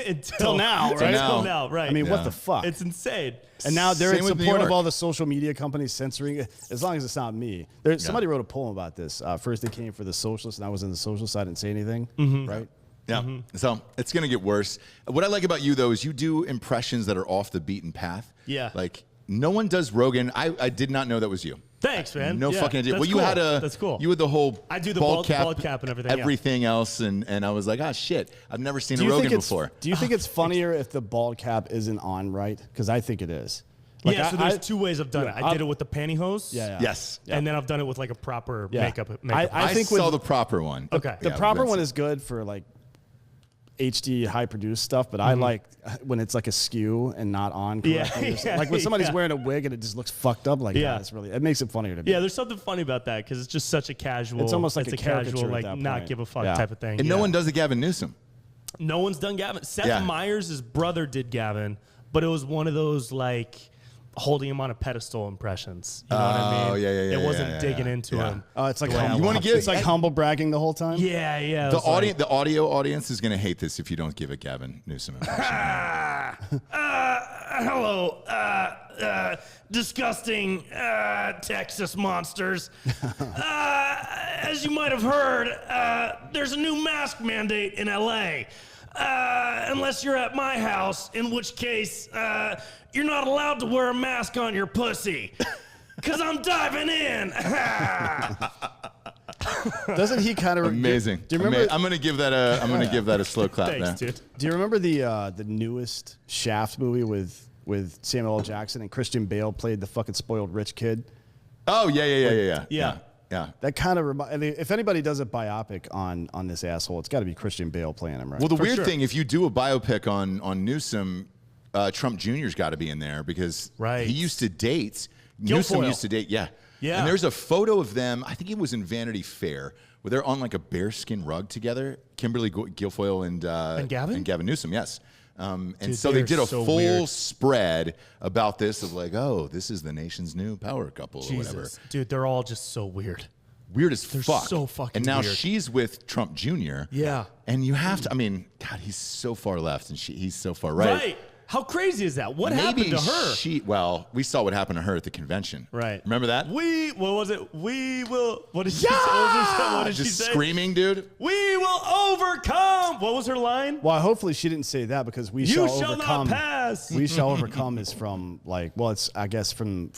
D: Until
C: now, right?
D: Until now, right.
C: I mean,
B: Yeah.
C: what the fuck?
D: It's insane.
C: And now they're
B: Same
C: in
B: with New
C: support of
B: York.
C: all the social media companies censoring it, as long as it's not me. Somebody wrote a poem about this. First they came for the socialists, and I was in the social side, didn't say anything, right?
B: Yeah. So it's going to get worse. What I like about you, though, is you do impressions that are off the beaten path.
D: Yeah.
B: Like, no one does Rogan. I did not know that was you.
D: Thanks, man.
B: No
D: Yeah,
B: fucking idea.
D: that's
B: Well, you
D: cool.
B: had
D: That's cool.
B: You had the whole
D: I do the
B: bald
D: bald cap and everything, yeah.
B: everything else, and I was like, ah, shit. I've never seen a
C: Do you
B: Rogan
C: think it's
B: before.
C: Do you think it's funnier if the bald cap isn't on right? Because I think it is. Like,
D: yeah, so there's
C: I-
D: two ways I've done it. I did it with the pantyhose.
C: Yeah.
B: Yes.
D: And then I've done it with like a proper
C: Yeah.
D: makeup.
C: I think
B: saw
C: with-
B: the proper one.
D: Okay.
C: The
B: Yeah,
C: proper
B: that's
C: one
B: it.
C: is good for like HD high produced stuff, but I like when it's like askew and not on
D: Yeah,
C: correctly. Or something.
D: yeah,
C: Like when somebody's
D: yeah.
C: wearing a wig and it just looks fucked up. Like,
D: Yeah.
C: it makes it funnier to me.
D: Yeah, there's something funny about that because it's just such a casual.
C: It's almost like
D: it's
C: a caricature
D: casual,
C: at
D: like
C: that
D: not
C: point.
D: give a fuck
C: Yeah.
D: type of thing.
B: And no
D: Yeah.
B: one does the Gavin Newsom.
D: No one's done Gavin. Seth
B: Yeah.
D: Meyers' brother did Gavin, but it was one of those like holding him on a pedestal impressions. You know what I mean?
B: Oh, yeah,
D: It wasn't
B: yeah,
D: digging
B: yeah.
D: into
B: Yeah.
D: him.
C: Oh, it's like
D: The way I
C: humble.
B: You wanna give-
C: It's like humble bragging the whole time.
D: Yeah, yeah. it
B: The
D: was like,
B: audience, the audio audience is going to hate this if you don't give a Gavin Newsom impression.
D: Hello, disgusting Texas monsters. As you might have heard, there's a new mask mandate in LA. Unless you're at my house, in which case you're not allowed to wear a mask on your pussy. Because I'm diving in.
C: Doesn't he kind of
B: Amazing.
C: Do you remember?
B: I'm gonna give that a slow clap.
D: Thanks,
B: there.
D: dude.
C: Do you remember the newest Shaft movie with Samuel L. Jackson and Christian Bale played the fucking spoiled rich kid?
B: Oh yeah.
C: That kind of I mean, if anybody does a biopic on this asshole, it's got to be Christian Bale playing him, right?
B: Well, the weird thing, if you do a biopic on Newsom, Trump Jr.'s got to be in there because he used to date. Newsom used to date, yeah. And there's a photo of them, I think it was in Vanity Fair, where they're on like a bearskin rug together. Kimberly Guilfoyle and Gavin Newsom, yes. And so they did a full spread about this of like, oh, this is the nation's new power couple or whatever.
D: Dude, they're all just so weird.
B: Weird as fuck.
D: So fucking
B: And now
D: weird.
B: she's with Trump Jr.
D: Yeah.
B: And you have to, I mean, God, he's so far left and he's so far right.
D: Right. How crazy is that? What happened to her?
B: Well, we saw what happened to her at the convention.
C: Right.
B: Remember that?
D: What was it? We will. What did she say? What did she
B: Just
D: say?
B: screaming, dude.
D: We will overcome. What was her line?
C: Well, hopefully she didn't say that because we
D: You
C: shall
D: shall
C: overcome.
D: not pass.
C: We shall overcome is from it's I guess from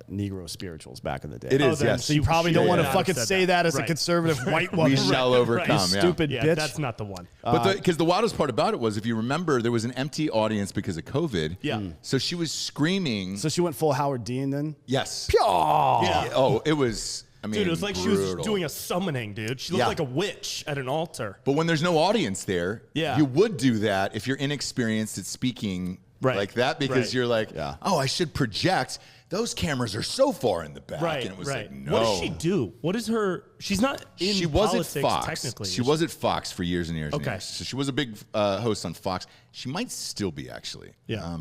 C: Negro spirituals back in the day.
B: It is, yes.
C: So you probably don't want to
D: Yeah.
C: fucking
D: Said
C: say that as a
D: Right.
C: conservative white woman.
B: We shall overcome.
C: You
B: Yeah.
C: stupid
D: Yeah,
C: bitch.
D: that's not the one.
B: But because the wildest part about it was, if you remember, there was an empty audience because of COVID.
D: Yeah.
B: So she was screaming.
C: So she went full Howard Dean then?
B: Yes.
C: Yeah.
B: Oh, it was. I mean,
D: Dude, it was like she was
B: brutal.
D: doing a summoning, dude. She looked
B: Yeah.
D: like a witch at an altar.
B: But when there's no audience there,
D: Yeah.
B: you would do that if you're inexperienced at speaking
D: Right.
B: like that because
D: Right.
B: you're like,
C: Yeah.
B: oh, I should project. Those cameras are so far in the back.
D: Right,
B: And it was
D: right.
B: like, no.
D: What does she do? What is her? She's not in
B: She was at
D: politics
B: Fox.
D: technically.
B: She was at Fox for years and years and
D: Okay.
B: years. So she was a big host on Fox. She might still be, actually.
C: Yeah.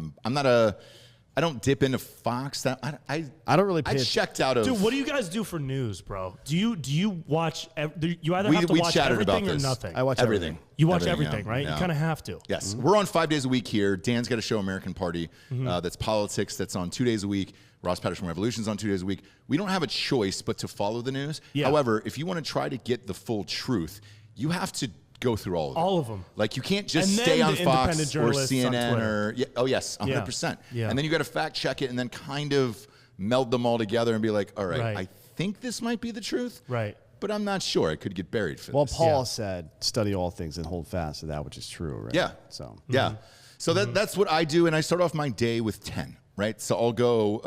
B: I don't dip into Fox. I
C: don't really pay
B: I
C: attention.
B: checked out of.
D: Dude, what do you guys do for news, bro? Do you watch? You either
B: We-
D: have to
B: we
D: watch
B: chatted about
D: everything or
B: this.
D: nothing.
C: I watch
B: everything?
D: You watch
B: Everything,
D: everything,
B: yeah.
D: right?
B: Yeah.
D: You kind of have to.
B: Yes, we're on 5 days a week here. Dan's got a show, American Party, that's politics. That's on 2 days a week. Ross Patterson Revolution's on 2 days a week. We don't have a choice but to follow the news.
D: Yeah.
B: However, if you want to try to get the full truth, you have to go through all of them.
D: All of them.
B: Like you can't just
D: And then
B: stay on
D: the
B: Fox
D: independent
B: or
D: journalists on
B: CNN
D: Twitter.
B: or yes, 100%.
D: Yeah.
B: And then you got to fact check it and then kind of meld them all together and be like, all right,
D: Right.
B: I think this might be the truth.
D: Right.
B: But I'm not sure. I could get buried for
C: Well,
B: this.
C: Paul
D: Yeah.
C: said, "Study all things and hold fast to that which is true." Right?
B: Yeah.
C: So
B: Yeah. So that's what I do, and I start off my day with 10, right? So I'll go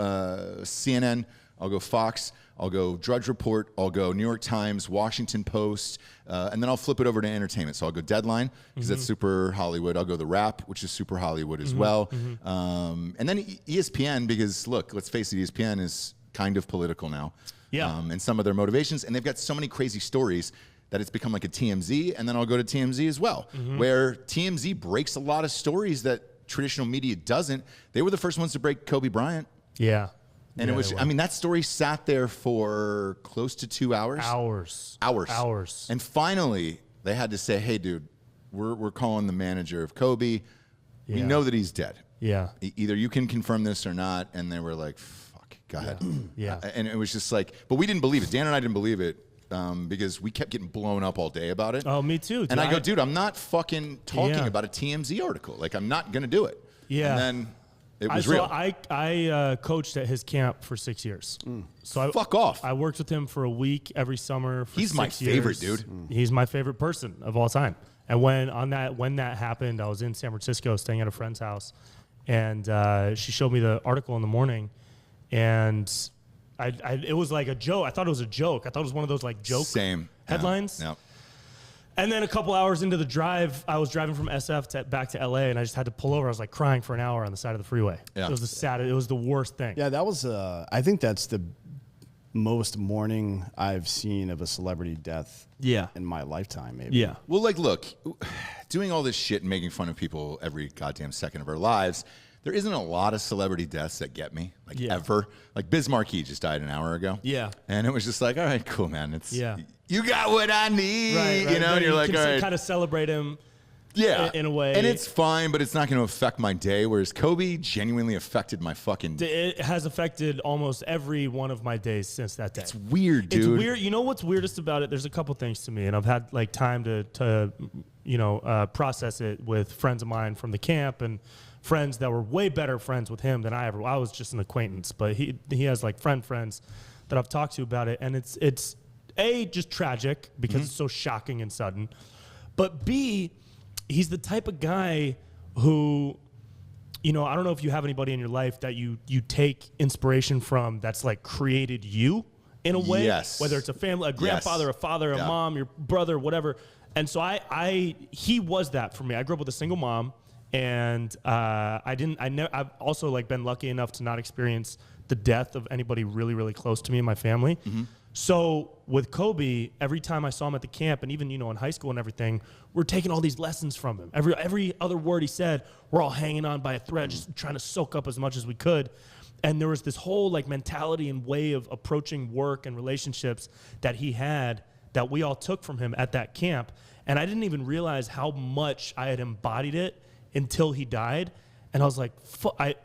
B: CNN, I'll go Fox, I'll go Drudge Report, I'll go New York Times, Washington Post, and then I'll flip it over to entertainment. So I'll go Deadline, because that's super Hollywood. I'll go The Wrap, which is super Hollywood as well. And then ESPN, because look, let's face it, ESPN is kind of political now.
D: Yeah.
B: And some of their motivations, and they've got so many crazy stories that it's become like a TMZ, and then I'll go to TMZ as well, where TMZ breaks a lot of stories that traditional media doesn't. They were the first ones to break Kobe Bryant.
D: Yeah.
B: And it was, I mean, that story sat there for close to 2 hours.
D: Hours.
B: And finally, they had to say, hey, dude, we're calling the manager of Kobe. We
D: Yeah.
B: know that he's dead.
D: Yeah.
B: Either you can confirm this or not. And they were like, fuck, go ahead.
D: Yeah.
B: And it was just like, but we didn't believe it. Dan and I didn't believe it because we kept getting blown up all day about it.
D: Oh, me too.
B: And I go, dude, I'm not fucking talking
D: Yeah.
B: about a TMZ article. Like, I'm not going to do it.
D: Yeah.
B: And then it was real.
D: I coached at his camp for 6 years. So
B: Fuck off.
D: I worked with him for a week every summer. For
B: He's my
D: 6 years.
B: favorite, dude.
D: He's my favorite person of all time. And when that happened, I was in San Francisco staying at a friend's house, and she showed me the article in the morning, and it was like a joke. I thought it was a joke. I thought it was one of those like joke
B: Same.
D: headlines.
B: Yeah.
D: And then a couple hours into the drive, I was driving from SF back to LA, and I just had to pull over. I was like crying for an hour on the side of the freeway.
B: Yeah.
D: It was the saddest. It was the worst thing.
C: yeah, that was. I think that's the most mourning I've seen of a celebrity death.
D: Yeah.
C: In my lifetime, maybe.
D: Yeah.
B: Well, like, look, doing all this shit and making fun of people every goddamn second of our lives, there isn't a lot of celebrity deaths that get me, like,
D: Yeah.
B: ever. Like, Biz Markie just died an hour ago.
D: Yeah.
B: And it was just like, all right, cool, man. It's
D: Yeah.
B: You got what I need,
D: Right.
B: you know? And you're like, all right.
D: kind of celebrate him.
B: Yeah.
D: in a way.
B: And it's fine, but it's not going to affect my day, whereas Kobe genuinely affected my fucking...
D: It has affected almost every one of my days since that day.
B: It's weird, dude.
D: It's weird. You know what's weirdest about it? There's a couple things to me, and I've had like time to process it with friends of mine from the camp and friends that were way better friends with him than I was just an acquaintance, but he has like friends that I've talked to about it, and it's A, just tragic because it's so shocking and sudden, but B, he's the type of guy who, I don't know if you have anybody in your life that you take inspiration from that's like created you in a way, whether it's a family, a grandfather, a father, a mom, your brother, whatever. And so he was that for me. I grew up with a single mom, and I've also like been lucky enough to not experience the death of anybody really, really close to me in my family. So with Kobe, every time I saw him at the camp, and even, in high school and everything, we're taking all these lessons from him. Every other word he said, we're all hanging on by a thread, just trying to soak up as much as we could. And there was this whole like mentality and way of approaching work and relationships that he had that we all took from him at that camp. And I didn't even realize how much I had embodied it until he died. And I was like,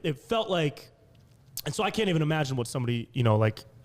D: it felt like, and so I can't even imagine what somebody,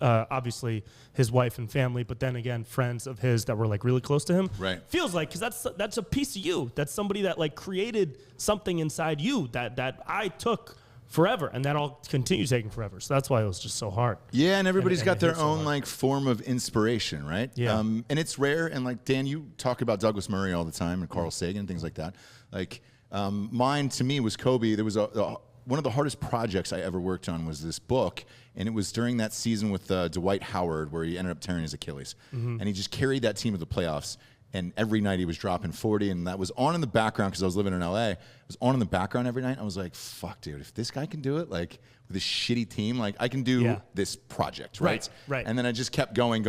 D: obviously his wife and family, but then again, friends of his that were like really close to him, feels like, because that's a piece of you. That's somebody that like created something inside you that I took forever, and that I'll continue taking forever. So that's why it was just so hard.
B: Yeah, and everybody's got their own like form of inspiration, right?
D: Yeah.
B: And it's rare. And like Dan, you talk about Douglas Murray all the time and Carl Sagan and things like that. Like mine to me was Kobe. There was one of the hardest projects I ever worked on was this book, and it was during that season with Dwight Howard where he ended up tearing his Achilles, and he just carried that team to the playoffs. And every night he was dropping 40, and that was on in the background because I was living in LA. It was on in the background every night. I was like, fuck, dude, if this guy can do it, like with this shitty team, like I can do this project, right?
D: Right.
B: And then I just kept going,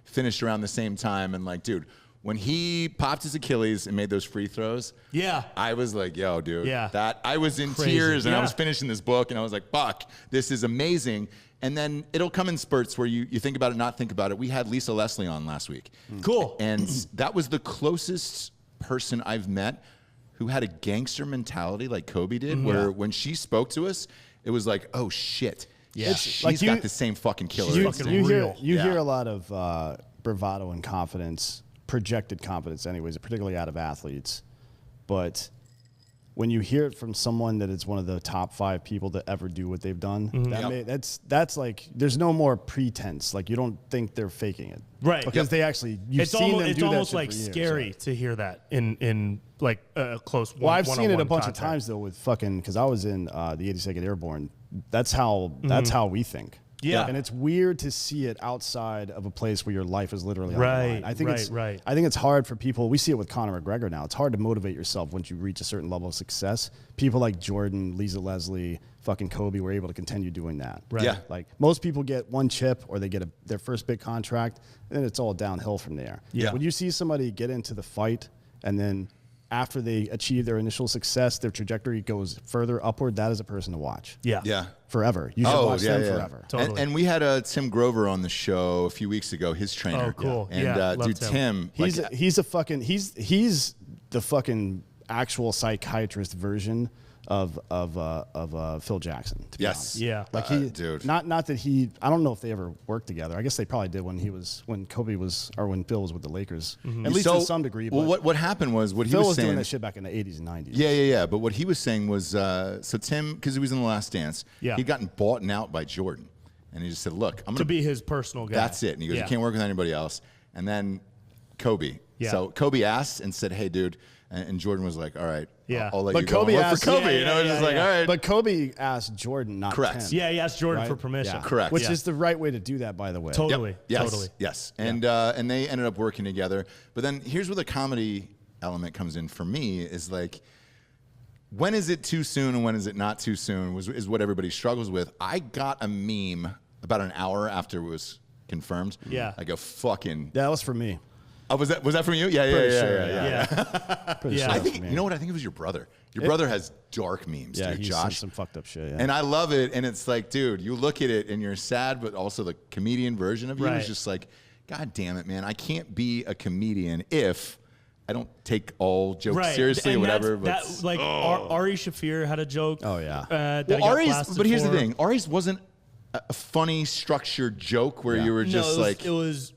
B: finished around the same time. And like, dude, when he popped his Achilles and made those free throws, I was like, yo, dude, that I was in tears, and I was finishing this book, and I was like, fuck, this is amazing. And then it'll come in spurts where you think about it, not think about it. We had Lisa Leslie on last week.
D: Cool.
B: And that was the closest person I've met who had a gangster mentality like Kobe did, where when she spoke to us, it was like, oh, shit. Yeah. She's got the same fucking killer instinct.
C: You hear a lot of bravado and confidence, projected confidence anyways, particularly out of athletes. But when you hear it from someone that is one of the top 5 people to ever do what they've done, that's like, there's no more pretense. Like, you don't think they're faking it.
D: Right.
C: Because they actually, you've seen them do that.
D: It's almost like
C: years,
D: scary to hear that in like a close one.
C: Well, I've seen it a bunch
D: contact.
C: of times, though, with fucking, because I was in the 82nd Airborne. That's how we think.
D: Yeah.
C: And it's weird to see it outside of a place where your life is literally on the line. I think it's hard for people. We see it with Conor McGregor now. It's hard to motivate yourself once you reach a certain level of success. People like Jordan, Lisa Leslie, fucking Kobe were able to continue doing that.
D: Right.
B: Yeah.
C: Like, most people get one chip or they get their first big contract, and then it's all downhill from there.
D: Yeah.
C: When you see somebody get into the fight and then after they achieve their initial success, their trajectory goes further upward, that is a person to watch.
D: Yeah.
B: Yeah.
C: Forever. You should watch them forever.
D: Totally.
B: And we had Tim Grover on the show a few weeks ago, his trainer.
D: Oh, cool.
B: And dude, Tim,
C: he's the fucking actual psychiatrist version of Phil Jackson. To be honest.
D: Yeah.
C: Like
B: dude.
C: Not that he. I don't know if they ever worked together. I guess they probably did when Kobe was, or when Phil was with the Lakers. At least to some degree.
B: Well, what happened was what he
C: Phil
B: was
C: was
B: saying.
C: doing that shit back in the 80s and 90s.
B: Yeah. But what he was saying was, so Tim, because he was in The Last Dance, he'd gotten bought out by Jordan, and he just said, "Look, I'm
D: to be his personal guy."
B: That's it." And he goes, "You can't work with anybody else." And then Kobe.
D: Yeah.
B: So Kobe asked and said, "Hey, dude," and Jordan was like, "All right, I'll let
C: but
B: you
C: Kobe
B: go and work
C: asked,
B: for Kobe." All right.
C: But Kobe asked Jordan, not
B: Correct.
C: Tim.
D: Yeah, he asked Jordan
C: Right?
D: for permission.
C: Yeah.
B: Correct.
C: Which is the right way to do that, by the way.
D: Totally. Totally.
B: Yes. And they ended up working together. But then here's where the comedy element comes in for me is like, when is it too soon and when is it not too soon is what everybody struggles with. I got a meme about an hour after it was confirmed.
D: Yeah.
B: I go, fucking.
C: That was for me.
B: Oh, was that from you? Yeah.
C: Pretty sure
B: I
C: that
B: think,
C: was me.
B: you know what? I think it was your brother. Your brother has dark memes,
C: Yeah,
B: dude,
C: he's
B: Josh.
C: some fucked up shit. Yeah.
B: And I love it. And it's like, dude, you look at it and you're sad, but also the comedian version of you is just like, God damn it, man. I can't be a comedian if I don't take all jokes seriously or whatever.
D: Ari Shaffir had a joke.
C: Oh, yeah.
B: But here's the thing. Ari's wasn't a funny, structured joke where you were just
D: it was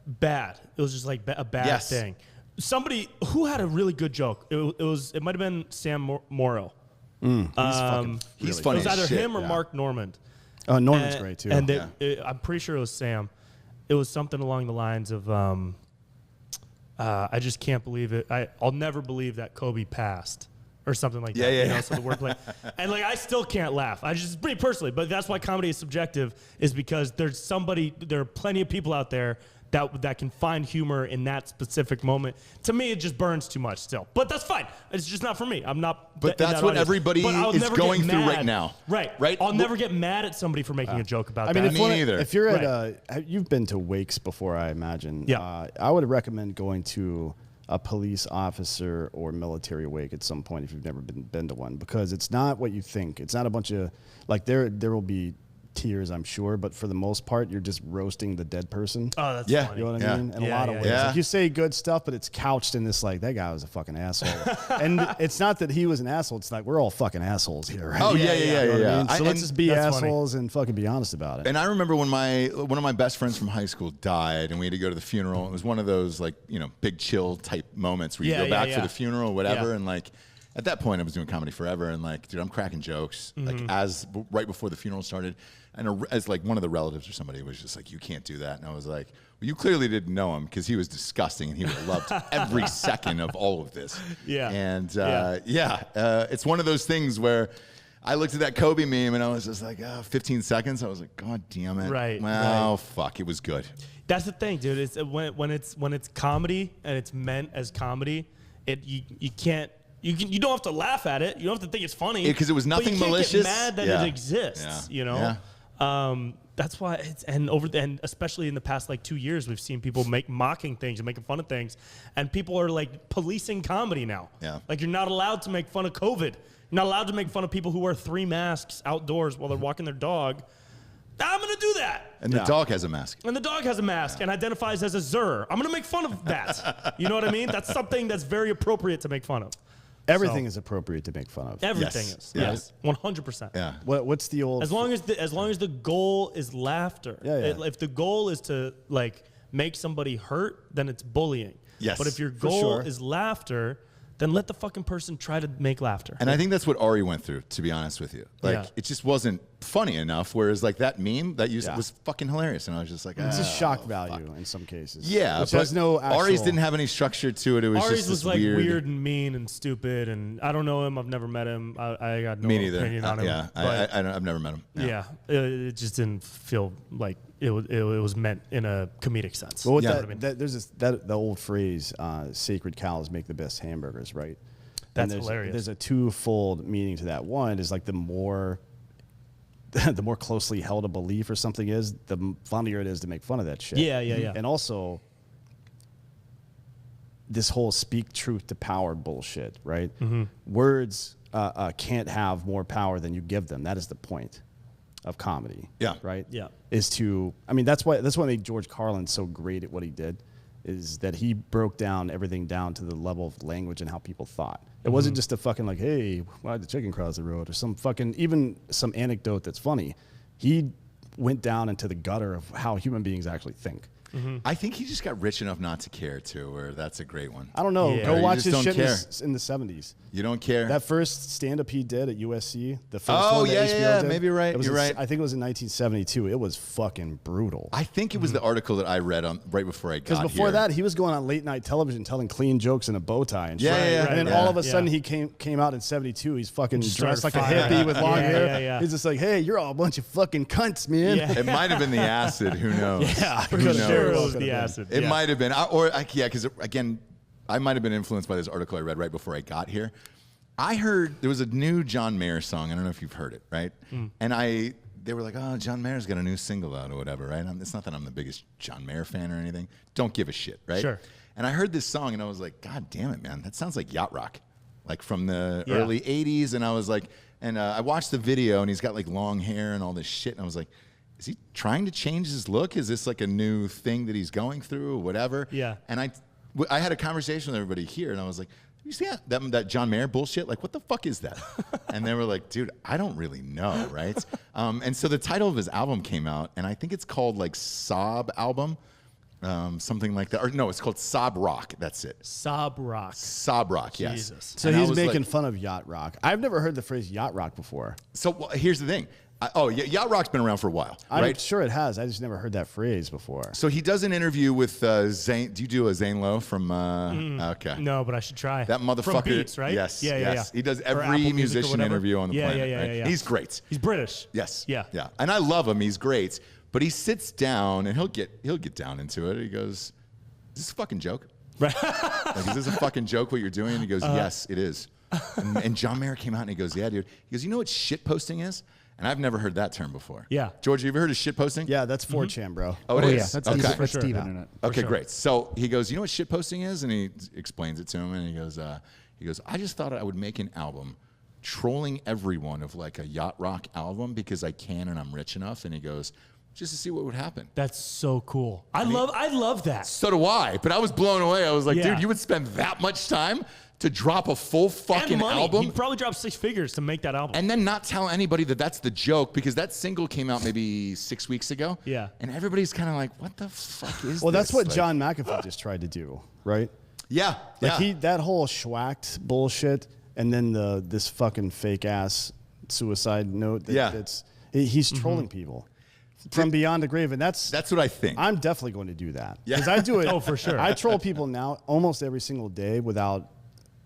D: bad. It was just like a bad thing. somebody who had a really good joke. It might have been Sam Morrill.
B: He's
D: It
B: funny
D: was
B: as
D: either
B: shit.
D: him or Mark Normand.
C: Oh, Norman's great too.
D: And I'm pretty sure it was Sam. It was something along the lines of, I just can't believe it. I'll never believe that Kobe passed. Or something like that.
B: Yeah.
D: You know, so the wordplay. And like, I still can't laugh. I just, me personally, but that's why comedy is subjective, is because there are plenty of people out there that can find humor in that specific moment. To me, it just burns too much still. But that's fine. It's just not for me. I'm not.
B: But that's what everybody is going through right now.
D: Right. I'll never get mad at somebody for making a joke about that.
B: Me neither.
C: If you're at you've been to wakes before, I imagine.
D: Yeah.
C: I would recommend going to a police officer or military wake at some point if you've never been to one, because it's not what you think. It's not a bunch of, like, there will be tears, I'm sure, but for the most part, you're just roasting the dead person.
D: Oh, that's
B: Yeah.
D: funny.
C: You know what I mean? In a lot of ways.
B: yeah.
C: Like, you say good stuff, but it's couched in this, like, that guy was a fucking asshole. And it's not that he was an asshole. It's like, we're all fucking assholes here, right?
B: Oh, yeah.
C: You know what I mean? So let's
B: And
C: just be
D: that's funny.
C: assholes and fucking be honest about it.
B: And I remember when one of my best friends from high school died, and we had to go to the funeral. It was one of those, like, you know, big chill type moments where you go back for the funeral or whatever.
D: Yeah.
B: And like, at that point, I was doing comedy forever, and like, dude, I'm cracking jokes like right before the funeral started, and as like one of the relatives or somebody was just like, "You can't do that," and I was like, "Well, you clearly didn't know him because he was disgusting, and he would have loved every second of all of this."
D: Yeah.
B: And it's one of those things where I looked at that Kobe meme and I was just like, 15 seconds. I was like, God damn it.
D: Right,
B: Well, fuck, it was good.
D: That's the thing, dude. It's when it's comedy and it's meant as comedy, you don't have to laugh at it. You don't have to think it's funny.
B: Because it was nothing
D: but you can't
B: malicious.
D: Get mad that it exists.
B: Yeah.
D: You know.
B: Yeah.
D: That's why and especially in the past like 2 years, we've seen people mocking things and making fun of things, and people are like policing comedy now.
B: Yeah.
D: Like, you're not allowed to make fun of COVID. You're not allowed to make fun of people who wear 3 masks outdoors while they're walking their dog. I'm gonna do that.
B: And the dog has a mask.
D: And the dog has a mask and identifies as a Zer. I'm going to make fun of that. You know what I mean? That's something that's very appropriate to make fun of.
C: Everything is appropriate to make fun of.
D: Everything
B: Yes.
D: is.
B: Yeah.
D: Yes. 100%.
B: Yeah.
C: What's the old?
D: As long as the goal is laughter.
C: Yeah.
D: If the goal is to like make somebody hurt, then it's bullying.
B: Yes,
D: But if your
C: for
D: goal
C: sure.
D: is laughter, then let the fucking person try to make laughter.
B: And I think that's what Ari went through, to be honest with you. Like,
D: Yeah.
B: it just wasn't funny enough, whereas like that meme that you said
C: Yeah.
B: was fucking hilarious. And I was just like,
C: It's just shock
B: fuck.
C: value in some cases.
B: Yeah,
C: which
B: but
C: has no actual.
B: Ari's didn't have any structure to it. It was
D: Ari's
B: just
D: was
B: this
D: like weird and mean and stupid, and I don't know him. I've never met him. I got no
B: Me neither.
D: opinion on him.
B: Yeah,
D: but
B: I've never met him.
D: yeah, it just didn't feel like it was meant in a comedic sense.
C: Well, with
B: Yeah.
C: there's the old phrase, "Sacred cows make the best hamburgers," right?
D: That's
C: and
D: hilarious.
C: There's a twofold meaning to that. One is like the more closely held a belief or something is, the funnier it is to make fun of that shit.
D: Yeah.
C: And also, this whole speak truth to power bullshit, right?
D: Mm-hmm.
C: Words can't have more power than you give them. That is the point of comedy.
B: Yeah.
C: Right?
D: Yeah.
C: Is to, I mean, that's what made George Carlin so great at what he did, is that he broke down everything down to the level of language and how people thought. It wasn't just a fucking like, hey, why the chicken cross the road, or some fucking, even some anecdote that's funny. He went down into the gutter of how human beings actually think.
B: I think he just got rich enough not to care too, or that's a great one.
C: I don't know.
D: Yeah.
C: Go
B: You
C: watch
B: just
C: his
B: don't
C: shit
B: care.
C: in the 70s.
B: You don't care?
C: That first stand-up he did at USC, the first
B: Oh,
C: one that
B: yeah,
C: HBO
B: yeah,
C: did,
B: maybe you're right,
C: it was
B: you're right.
C: I think it was in 1972. It was fucking brutal.
B: I think it was the article that I read right before I got
C: Because
B: here.
C: before that, he was going on late night television telling clean jokes in a bow tie and shit.
B: Yeah, yeah,
C: And then
B: yeah.
C: all of a sudden,
D: Yeah.
C: he came out in 72. He's fucking
D: Just
C: dressed like a
D: started
C: hippie
D: firing.
C: with long
D: Yeah,
C: hair.
D: yeah.
C: He's just like, hey, you're all a bunch of fucking cunts, man.
D: Yeah.
B: It might have been the acid. Who knows?
C: Yeah,
B: Who
C: for
B: knows?
D: Sure, it
C: Well,
D: was
C: could've
D: the
C: been.
D: acid.
B: It
D: Yeah.
B: might have been, because again, I might have been influenced by this article I read right before I got here. I heard there was a new John Mayer song. I don't know if you've heard it, right? And they were like, "Oh, John Mayer's got a new single out or whatever," right? It's not that I'm the biggest John Mayer fan or anything. Don't give a shit, right?
D: Sure.
B: And I heard this song and I was like, "God damn it, man! That sounds like yacht rock, like from the
D: Yeah.
B: early '80s." And I was like, I watched the video and he's got like long hair and all this shit, and I was like, is he trying to change his look? Is this like a new thing that he's going through or whatever?
D: Yeah.
B: And I had a conversation with everybody here, and I was like, you see that John Mayer bullshit? Like, what the fuck is that? And they were like, dude, I don't really know, right? And so the title of his album came out, and I think it's called like Sob Album. something like that. Or no, it's called Sob Rock. That's it.
D: Sob Rock.
B: Sob Rock, yes.
D: Jesus.
C: So
B: And I
C: he's
B: was
C: making
B: like-
C: fun of yacht rock. I've never heard the phrase yacht rock before.
B: So well, here's the thing. Yacht Rock's been around for a while,
C: I'm
B: right?
C: sure it has. I just never heard that phrase before.
B: So he does an interview with Zane. Do you do a Zane Lowe from? Okay.
D: No, but I should try.
B: That motherfucker.
D: From Beats, right?
B: Yes.
D: Yeah.
B: yes. He does
D: Or Apple
B: every
D: Music or
B: musician
D: whatever.
B: interview on the
D: Yeah,
B: planet.
D: yeah,
B: right?
D: yeah.
B: He's great.
D: He's British.
B: Yes.
D: Yeah.
B: Yeah. And I love him. He's great. But he sits down and he'll get down into it. He goes, "Is this a fucking joke?
D: Right.
B: Like, is this a fucking joke what you're doing?" And he goes, "Yes, it is." And John Mayer came out and he goes, "Yeah, dude." He goes, "You know what shit posting is?" And I've never heard that term before.
D: Yeah.
B: George, you ever heard of shit posting?
C: Yeah, that's 4chan, bro.
B: Oh, it is.
E: Yeah, that's
B: okay.
E: Steve,
D: For
E: that's
D: sure.
E: Steve
D: Yeah.
E: Internet.
B: Okay,
D: sure.
B: great. So he goes, "You know what shit posting is?" And he explains it to him, and he goes, "I just thought I would make an album trolling everyone of like a yacht rock album because I can and I'm rich enough." And he goes, "Just to see what would happen."
D: That's so cool. I love that.
B: So do I, but I was blown away. I was like,
D: Yeah.
B: dude, you would spend that much time to drop a full fucking
D: And money.
B: album
D: He probably dropped 6 figures to make that album.
B: and then not tell anybody that that's the joke, because that single came out maybe 6 weeks ago.
D: Yeah.
B: And everybody's kind of like, what the fuck is
C: Well,
B: this?
C: that's what
B: Like,
C: John McAfee just tried to do, right?
B: Yeah.
C: Like
B: yeah.
C: that whole schwacked bullshit, and then this fucking fake ass suicide note. He's trolling people from beyond the grave, and that's
B: That's what I think.
C: I'm definitely going to do that
B: Yeah.
C: because I do it.
D: Oh, for sure.
C: I troll people now almost every single day without.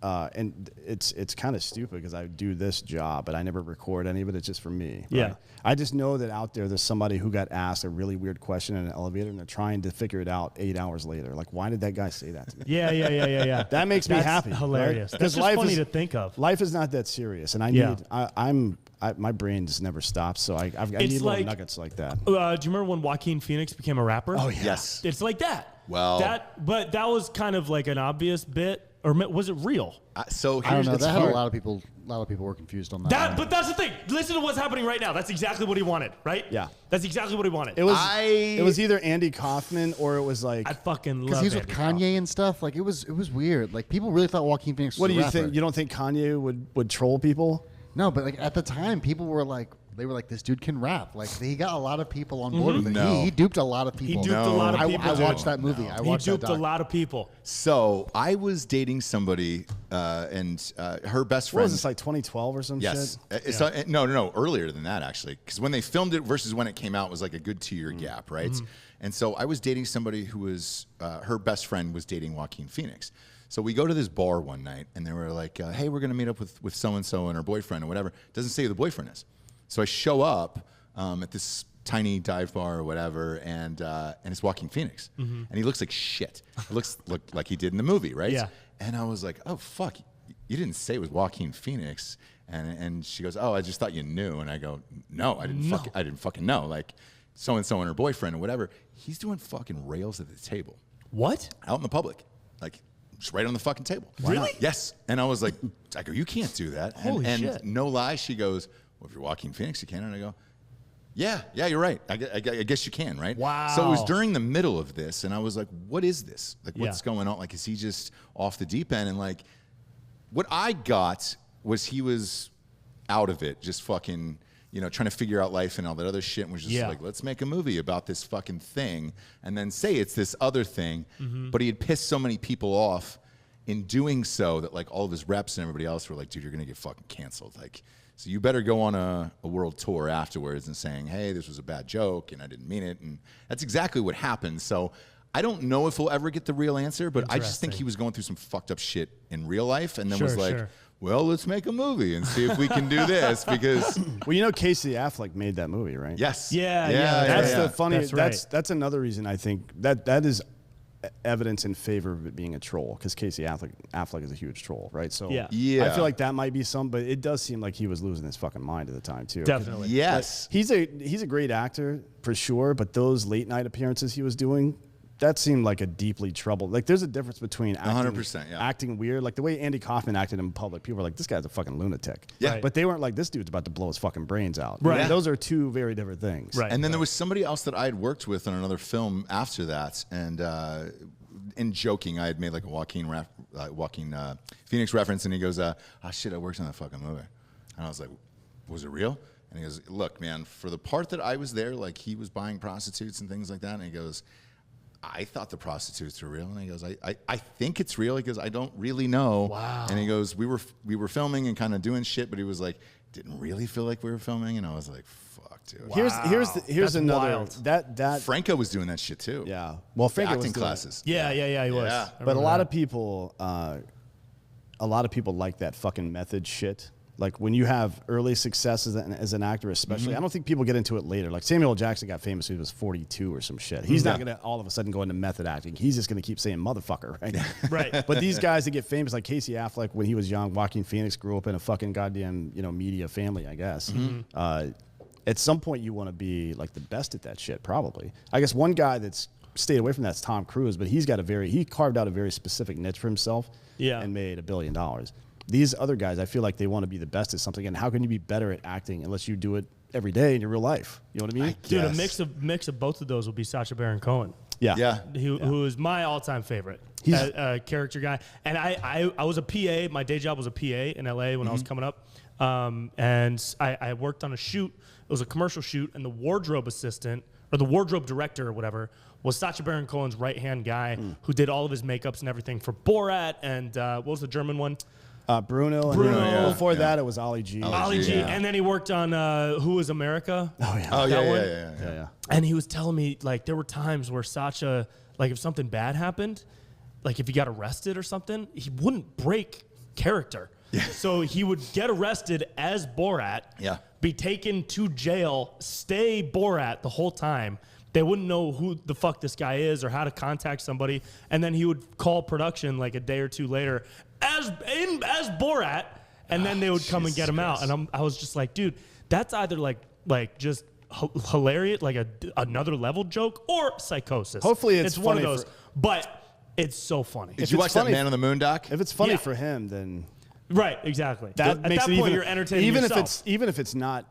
C: And it's kind of stupid because I do this job, but I never record any of it. It's just for me.
D: Yeah.
C: Right? I just know that out there's somebody who got asked a really weird question in an elevator, and they're trying to figure it out 8 hours later. Like, why did that guy say that to me?
D: Yeah.
C: That makes me
D: That's
C: happy.
D: hilarious.
C: Right?
D: That's just funny to think of.
C: Life is not that serious, and I
D: Yeah.
C: need. My brain just never stops, so I need little
D: like-
C: nuggets like that.
D: Do you remember when Joaquin Phoenix became a rapper?
C: Oh, yeah.
B: Yes.
D: It's like that.
B: Well-
D: but that was kind of like an obvious bit, or was it real?
B: So
E: I don't
B: here's
E: know.
B: the
E: That had
B: part.
E: a lot of people were confused on that.
D: But that's the thing. Listen to what's happening right now. That's exactly what he wanted, right?
C: Yeah.
D: That's exactly what he wanted.
C: It was either Andy Kaufman or it was like.
D: I fucking love
E: Because he's with
D: Andy
E: Kanye
D: Kaufman.
E: and stuff. Like it was weird. Like people really thought Joaquin Phoenix was
C: What do
E: a
C: you
E: rapper.
C: think? You don't think Kanye would troll people?
E: No, but like at the time, people were like, this dude can rap. Like he got a lot of people on board with it.
B: No.
E: He duped a lot of
D: He
E: people.
D: duped a lot of
E: I,
D: people.
E: I
D: dude.
E: watched that movie. I
D: He
E: watched that
D: duped a
E: doc.
D: lot of people.
B: So I was dating somebody, and her best
C: What
B: friend.
C: was this, like 2012 or some
B: Yes.
C: shit?
B: No, earlier than that, actually. Because when they filmed it versus when it came out was like a good 2-year gap, right? And so I was dating somebody who was, her best friend was dating Joaquin Phoenix. So we go to this bar one night, and they were like, hey, we're going to meet up with so-and-so and her boyfriend or whatever. Doesn't say who the boyfriend is. So I show up at this tiny dive bar or whatever, and it's Joaquin Phoenix. And he looks like shit. It looks like he did in the movie, right?
D: Yeah.
B: And I was like, oh, fuck. You didn't say it was Joaquin Phoenix. And she goes, oh, I just thought you knew. And I go, no, I didn't fucking know. Like, so-and-so and her boyfriend or whatever. He's doing fucking rails at the table.
D: What?
B: Out in the public. Like, just right on the fucking table.
D: Really?
B: Yes. And I was like, I go, you can't do that.
D: Holy
B: and
D: shit.
B: no lie, she goes, well, if you're Joaquin Phoenix, you can. And I go, yeah, you're right. I guess you can, right?
D: Wow.
B: So it was during the middle of this, and I was like, what is this? Like, what's
D: Yeah.
B: going on? Like, is he just off the deep end? And like, what I got was he was out of it, just fucking, trying to figure out life and all that other shit, and was just
D: Yeah.
B: like, let's make a movie about this fucking thing, and then say it's this other thing. But he had pissed so many people off in doing so that like all of his reps and everybody else were like, dude, you're gonna get fucking canceled. Like, so you better go on a world tour afterwards and saying, hey, this was a bad joke and I didn't mean it. And that's exactly what happened. So I don't know if we'll ever get the real answer, but I just think
D: Interesting.
B: he was going through some fucked up shit in real life, and then
D: Sure,
B: was like,
D: sure.
B: well, let's make a movie and see if we can do this, because
C: Well, Casey Affleck made that movie, right?
B: yes.
D: Yeah.
C: That's
B: yeah.
C: the funny.
D: That's right.
C: That's another reason I think that is evidence in favor of it being a troll, because Casey Affleck is a huge troll, right? So
D: Yeah.
B: Yeah.
C: I feel like that might be some, but it does seem like he was losing his fucking mind at the time too.
D: Definitely.
B: Yes.
C: He's a great actor for sure, but those late night appearances he was doing, that seemed like a deeply troubled. Like there's a difference between acting,
B: 100%, yeah.
C: acting weird, like the way Andy Kaufman acted in public. People were like, "This guy's a fucking lunatic."
B: Yeah.
D: Right.
C: But they weren't like, "This dude's about to blow his fucking brains out."
D: Right.
C: And those are two very different things.
D: Right.
B: And then there was somebody else that I had worked with on another film after that, and in joking, I had made like a Joaquin Phoenix reference, and he goes, "Oh shit, I worked on that fucking movie," and I was like, "Was it real?" And he goes, "Look, man, for the part that I was there, like he was buying prostitutes and things like that," and he goes, I thought the prostitutes were real. And he goes, I think it's real. He goes, I don't really know.
D: Wow.
B: And he goes, we were filming and kind of doing shit, but he was like, didn't really feel like we were filming. And I was like, fuck, dude.
D: Wow.
C: Here's
D: That's
C: another
D: wild.
C: that
B: Franco was doing that shit too.
C: yeah. Well, Franco
B: Acting
C: was doing
B: classes.
D: Yeah, he was.
B: Yeah.
D: I
C: But a
D: remember
C: lot
D: that.
C: of people like that fucking method shit. Like when you have early success as an actor, especially, I don't think people get into it later. Like Samuel L. Jackson got famous when he was 42 or some shit. He's not going to all of a sudden go into method acting. He's just going to keep saying motherfucker, right?
D: Right.
C: But these guys that get famous, like Casey Affleck when he was young, Joaquin Phoenix grew up in a fucking goddamn, media family, I guess. At some point you want to be like the best at that shit, probably. I guess one guy that's stayed away from that's Tom Cruise, but he carved out a very specific niche for himself and made $1 billion. These other guys, I feel like they want to be the best at something. And how can you be better at acting unless you do it every day in your real life? You know what I mean?
D: Dude, a
B: Yes.
D: mix of both of those would be Sacha Baron Cohen.
B: Yeah.
D: Who is my all-time favorite character guy. And I was a PA. My day job was a PA in LA when I was coming up. And I worked on a shoot. It was a commercial shoot, and the wardrobe assistant, or the wardrobe director or whatever, was Sacha Baron Cohen's right-hand guy who did all of his makeups and everything for Borat and what was the German one?
C: Bruno.
D: Bruno,
C: And
D: yeah.
C: before that, it was Ollie G.
D: Ollie G.
B: yeah.
D: And then he worked on Who Is America?
C: Oh, yeah.
B: Oh,
D: That one?
C: Yeah.
D: And he was telling me, like, there were times where Sacha, like, if something bad happened, like, if he got arrested or something, he wouldn't break character. So he would get arrested as Borat, be taken to jail, stay Borat the whole time. They wouldn't know who the fuck this guy is or how to contact somebody. And then he would call production like a day or two later as Borat, and then they would come and get him out. And I was just like, dude, that's either like just hilarious, like another level joke, or psychosis.
C: Hopefully it's
D: one of
C: funny
D: those. But it's so funny.
B: Did you watch that Man on the Moon doc?
C: If it's funny
D: Yeah.
C: for him, then
D: Right, exactly.
C: that
D: At
C: makes
D: that
C: it
D: point,
C: even,
D: you're entertaining
C: even
D: yourself.
C: if it's not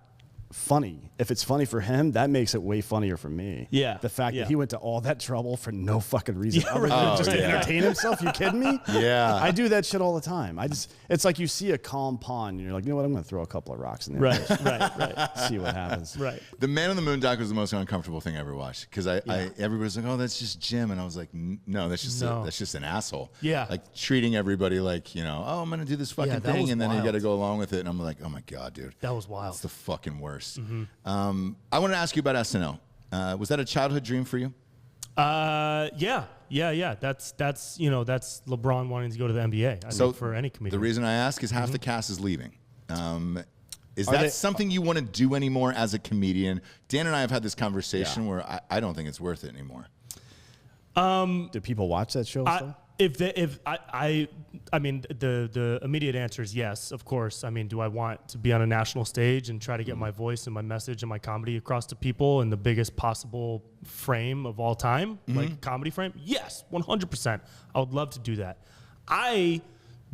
C: funny. If it's funny for him, that makes it way funnier for me.
D: Yeah,
C: The fact
D: yeah.
C: that he went to all that trouble for no fucking reason
D: Yeah,
C: other
D: right.
C: than
B: Oh,
C: just to
B: yeah.
C: entertain himself. You kidding me?
B: Yeah.
C: I do that shit all the time. It's like you see a calm pond and you're like, you know what? I'm going to throw a couple of rocks in there.
D: Right.
C: See what happens.
D: Right.
B: The Man on the Moon doc was the most uncomfortable thing I ever watched because everybody's like, oh, that's just Jim, and I was like, no, that's just an asshole.
D: Yeah.
B: Like treating everybody like, oh, I'm gonna do this fucking
D: that
B: thing,
D: was
B: and then you
D: wild.
B: got to go along with it, and I'm like, oh my god, dude,
D: That was wild.
B: it's the fucking worst. I want to ask you about SNL. Was that a childhood dream for you?
D: Yeah. That's LeBron wanting to go to the NBA. I
B: So
D: mean, for any comedian.
B: The reason I ask is half the cast is leaving. Is
C: Are
B: that
C: they-
B: something you want to do anymore as a comedian? Dan and I have had this conversation where I don't think it's worth it anymore.
C: Do people watch that show? still?
D: I mean, the immediate answer is yes, of course. I mean, do I want to be on a national stage and try to get my voice and my message and my comedy across to people in the biggest possible frame of all time, like comedy frame? Yes, 100%. I would love to do that. I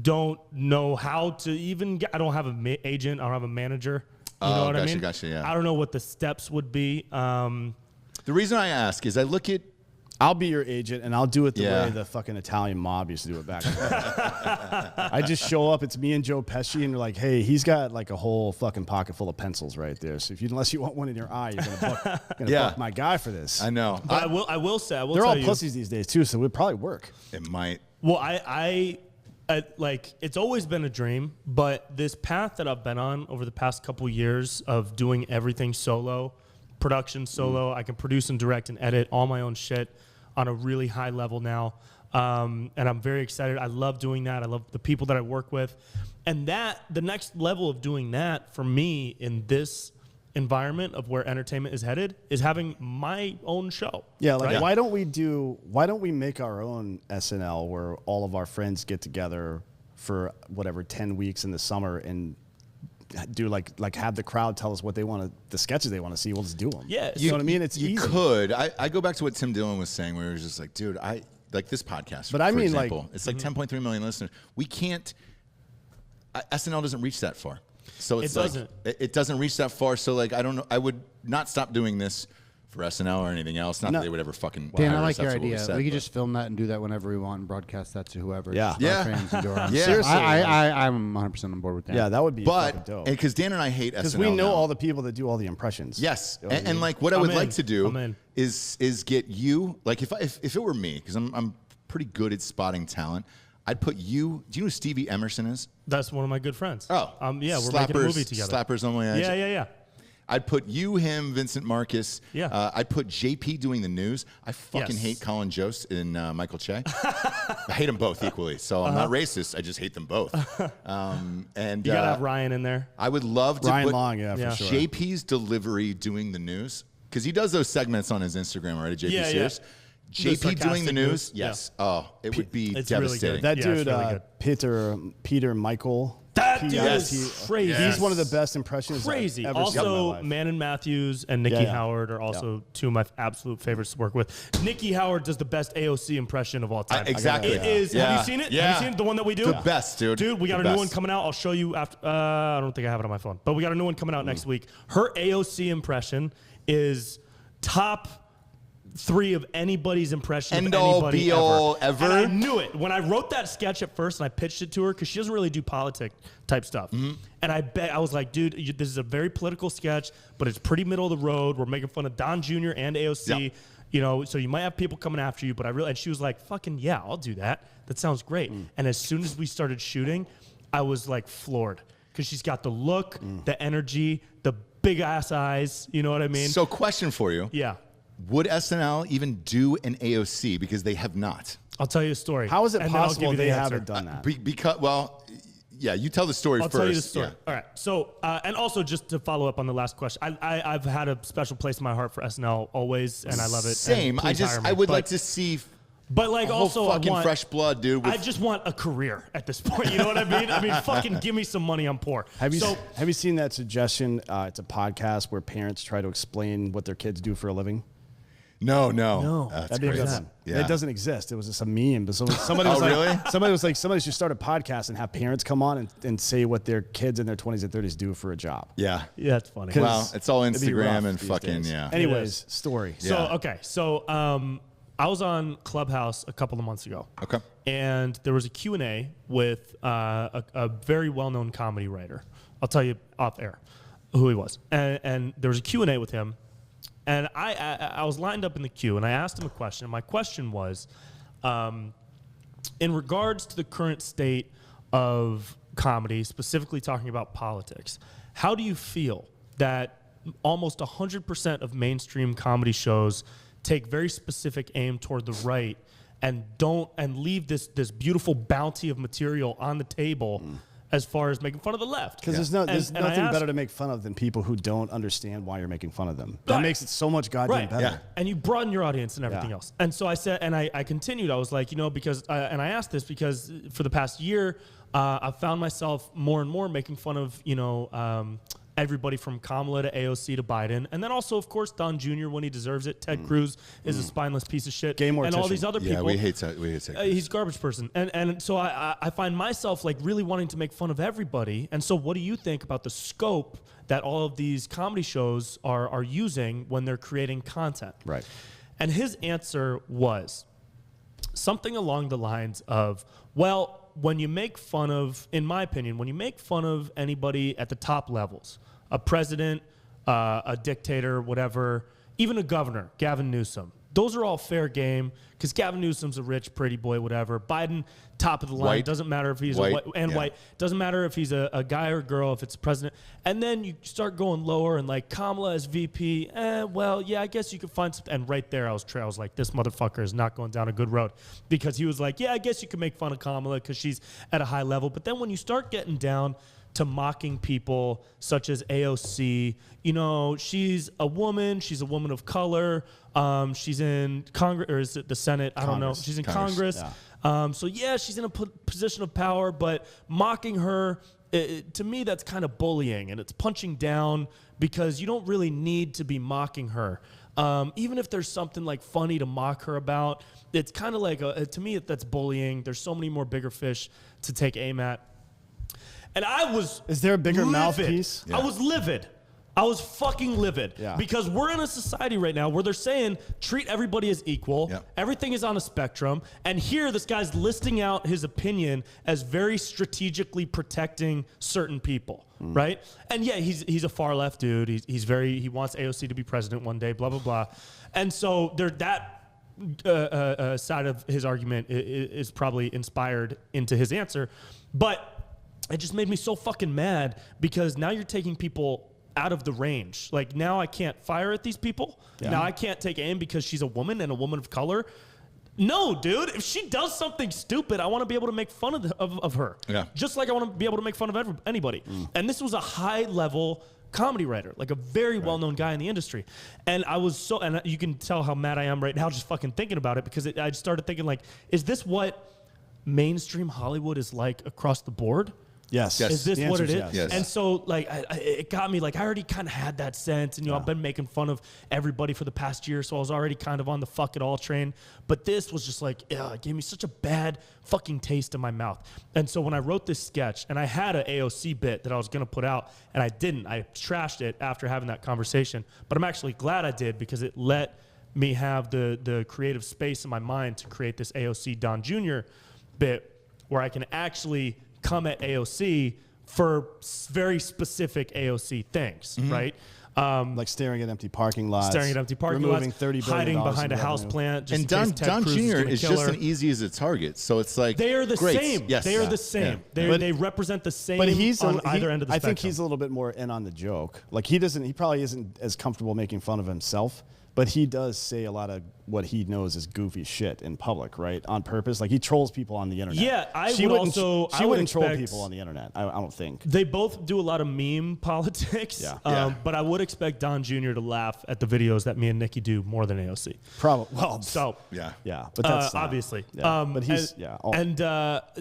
D: don't know how to even get, I don't have an agent. I don't have a manager. You know what I mean?
B: Gotcha, yeah.
D: I don't know what the steps would be.
B: The reason I ask is I look at
C: I'll be your agent, and I'll do it the
B: Yeah.
C: way the fucking Italian mob used to do it back in the day. I just show up, it's me and Joe Pesci, and you're like, hey, he's got like a whole fucking pocket full of pencils right there. So unless you want one in your eye, you're gonna book my guy for this.
B: I know.
D: But I will say,
C: They're
D: tell
C: all
D: you,
C: pussies these days too, so it would probably work.
B: It might.
D: Well, I like, it's always been a dream, but this path that I've been on over the past couple years of doing everything solo, production solo, I can produce and direct and edit all my own shit on a really high level now. And I'm very excited. I love doing that. I love the people that I work with. And the next level of doing that for me in this environment of where entertainment is headed is having my own show.
C: Yeah, like
D: right?
C: why don't we make our own SNL where all of our friends get together for whatever 10 weeks in the summer and do like have the crowd tell us what they want to, the sketches they want to see. We'll just do them.
D: Yeah,
C: you know what I mean? It's
B: You
C: easy.
B: could. I go back to what Tim Dillon was saying, where he was just like, dude, I like this podcast.
C: But I
B: for
C: mean, like-
B: example. It's like 10.3 million listeners. We can't. SNL doesn't reach that far. So it's
D: It doesn't.
B: It doesn't reach that far. So like, I don't know. I would not stop doing this for SNL or anything else. Not that they would ever fucking.
E: Dan, I
B: hire
E: like
B: us
E: your
B: after what we
E: idea.
B: said,
E: We could
B: but-
E: just film that and do that whenever we want and broadcast that to whoever.
C: Yeah.
E: Just our
B: Yeah.
E: fans and do our own.
B: Yeah.
C: Seriously.
E: I'm 100% on board with that.
C: Yeah, that would be fucking
B: But
C: dope.
B: because Dan and I hate SNL
C: Because we know
B: now.
C: all the people that do all the impressions.
B: Yes,
C: You know what I
B: and
C: mean?
B: like what I would like to do
D: I'm in.
B: is get you like if it were me, because I'm pretty good at spotting talent. I'd put you. Do you know who Stevie Emerson is?
D: That's one of my good friends. Yeah, we're making a movie together.
B: Slappers only.
D: Yeah.
B: I'd put you, him, Vincent Marcus.
D: Yeah.
B: I'd put JP doing the news. I fucking
D: Yes.
B: hate Colin Jost and Michael Che. I hate them both equally. So I'm not racist. I just hate them both. And
D: You gotta have Ryan in there.
B: I would love to
C: Ryan
B: put
C: Long, yeah, for sure.
B: JP's delivery doing the news, because he does those segments on his Instagram already. JP
D: Yeah,
B: Sears.
D: The
B: JP doing the
D: sarcastic
B: news.
D: news.
B: Yes. Oh, it would be
D: It's really
B: devastating.
D: good.
C: That
D: Yeah, it's
C: dude,
D: really good.
C: Peter Michael.
D: That dude
B: Yes.
D: is crazy.
C: He's one of the best impressions
D: Crazy.
C: I've ever seen in my
D: Also,
C: life.
D: Manon Matthews and Nikki
C: Yeah.
D: Howard are also two of my absolute favorites to work with. Nikki Howard does the best AOC impression of all time.
B: Exactly.
D: It is.
B: Yeah.
D: Have you seen it?
B: Yeah.
D: Have you seen it? The one that we do?
B: The best, dude.
D: Dude, we got
B: The
D: a new one
B: best.
D: coming out. I'll show you after. I don't think I have it on my phone, but we got a new one coming out next week. Her AOC impression is top 3 of anybody's impression
B: End
D: of
B: all,
D: anybody
B: be all, ever.
D: And I knew it when I wrote that sketch at first and I pitched it to her because she doesn't really do politic type stuff.
B: Mm-hmm.
D: And I was like, dude, this is a very political sketch, but it's pretty middle of the road. We're making fun of Don Jr. and AOC.
B: Yep.
D: You know, so you might have people coming after you, but and she was like, fucking yeah, I'll do that. That sounds great. And as soon as we started shooting, I was like floored because she's got the look, the energy, the big ass eyes. You know what I mean?
B: So, question for you.
D: Yeah.
B: Would SNL even do an AOC, because they have not?
D: I'll tell you a story.
C: How is it
D: and then I'll
C: possible
D: give you
C: they
D: the answer.
C: haven't done that?
B: Because, well, yeah, you tell the story
D: I'll
B: first.
D: tell you the story.
B: Yeah.
D: All right. So, and also just to follow up on the last question, I've had a special place in my heart for SNL always, and I love it.
B: Same.
D: And please hire me.
B: I would
D: But-
B: like to see
D: But like
B: a whole
D: also I
B: fucking
D: want,
B: fresh blood, dude.
D: I just want a career at this point. You know what I mean? I mean, fucking give me some money. I'm poor.
C: Have you seen that suggestion? It's a podcast where parents try to explain what their kids do for a living.
B: No. That's
C: That'd be
B: crazy.
C: good.
B: Yeah.
C: It doesn't exist. It was just a meme. But somebody was
B: Oh,
C: like,
B: really?
C: somebody should start a podcast and have parents come on and say what their kids in their 20s and 30s do for a job.
B: Yeah.
D: Yeah, it's funny.
B: Well, it's all
C: It'd be rough
B: Instagram and
C: these
B: fucking,
C: days.
B: yeah.
C: Anyways, story.
D: So
B: Yeah.
D: okay, so I was on Clubhouse a couple of months ago.
B: Okay.
D: And there was a Q&A with a very well-known comedy writer. I'll tell you off air who he was. And there was a Q&A with him. And I was lined up in the queue, and I asked him a question. And my question was, in regards to the current state of comedy, specifically talking about politics, how do you feel that almost 100% of mainstream comedy shows take very specific aim toward the right and leave this beautiful bounty of material on the table as far as making fun of the left?
C: Because there's
D: And I
C: nothing
D: asked-
C: better to make fun of than people who don't understand why you're making fun of them. That
D: Right.
C: makes it so much goddamn
D: Right.
C: better.
B: Yeah.
D: And you broaden your audience and everything
C: Yeah.
D: else. And so I said, and I continued, I was like, because, and I asked this because for the past year, I've found myself more and more making fun of, everybody from Kamala to AOC to Biden. And then also, of course, Don Jr. when he deserves it. Ted Cruz is a spineless piece of shit.
C: Gay
D: and all
C: mortician.
D: these other
B: Yeah,
D: people.
B: we hate that.
D: He's a garbage person. And so I find myself like really wanting to make fun of everybody. And so what do you think about the scope that all of these comedy shows are using when they're creating content?
C: Right.
D: And his answer was something along the lines of, well, when you make fun of, in my opinion, when you make fun of anybody at the top levels, a president, a dictator, whatever, even a governor, Gavin Newsome, those are all fair game because Gavin Newsom's a rich, pretty boy, whatever. Biden, top of the line.
B: White.
D: Doesn't matter if he's
B: White,
D: a white and
B: yeah.
D: white. Doesn't matter if he's a guy or a girl, if it's a president. And then you start going lower and like Kamala as VP. Well, yeah, I guess you could find some. And right there, I was like, this motherfucker is not going down a good road because he was like, yeah, I guess you can make fun of Kamala because she's at a high level. But then when you start getting down to mocking people such as AOC, she's a woman of color. She's in Congress, or is it the Senate? I don't know. She's in Congress. So yeah, she's in a position of power, but mocking her, to me, that's kind of bullying and it's punching down because you don't really need to be mocking her. Even if there's something like funny to mock her about, it's kind of like, to me, that's bullying. There's so many more bigger fish to take aim at. And I was
C: Is there a bigger
D: livid.
C: mouthpiece?
D: I was livid. I was fucking livid
C: Yeah.
D: because we're in a society right now where they're saying treat everybody as equal.
B: Yep.
D: Everything is on a spectrum. And here this guy's listing out his opinion as very strategically protecting certain people, right? And yeah, he's a far left dude. He wants AOC to be president one day, blah, blah, blah. And so that side of his argument is probably inspired into his answer. But it just made me so fucking mad because now you're taking people out of the range. Like, now I can't fire at these people. Yeah. Now I can't take aim because she's a woman and a woman of color. No, dude. If she does something stupid, I want to be able to make fun of her. Yeah. Just like I want to be able to make fun of anybody. And this was a high-level comedy writer, like a very well-known guy in the industry. And I was and you can tell how mad I am right now just fucking thinking about it because I started thinking, like, is this what mainstream Hollywood is like across the board?
C: Yes.
D: Is this what it is?
C: Yes.
D: And so, like, it got me, like, I already kind of had that sense. And, I've been making fun of everybody for the past year, so I was already kind of on the fuck it all train. But this was just like, it gave me such a bad fucking taste in my mouth. And so when I wrote this sketch, and I had an AOC bit that I was going to put out, and I didn't. I trashed it after having that conversation. But I'm actually glad I did because it let me have the creative space in my mind to create this AOC Don Jr. bit where I can actually come at AOC for very specific AOC things, right?
C: Like staring at empty parking lots,
D: removing
C: $30 billion
D: hiding behind a
C: revenue.
D: house plant. Just
B: And Don Jr. is just an easy as a target. So it's like
D: they are the
B: great.
D: same.
B: Yes.
D: They are the same.
B: Yeah.
D: They represent the same.
C: But he's
D: on either end of the
C: I
D: spectrum.
C: think he's a little bit more in on the joke. Like he probably isn't as comfortable making fun of himself, but he does say a lot of what he knows is goofy shit in public, right? On purpose. Like he trolls people on the internet.
D: Yeah,
C: She wouldn't troll people on the internet. I don't think.
D: They both do a lot of meme politics.
C: Yeah.
D: But I would expect Don Jr. to laugh at the videos that me and Nikki do more than AOC.
C: Probably. Well,
D: So
B: Yeah.
C: yeah, but that's
D: obviously.
C: Yeah. But he's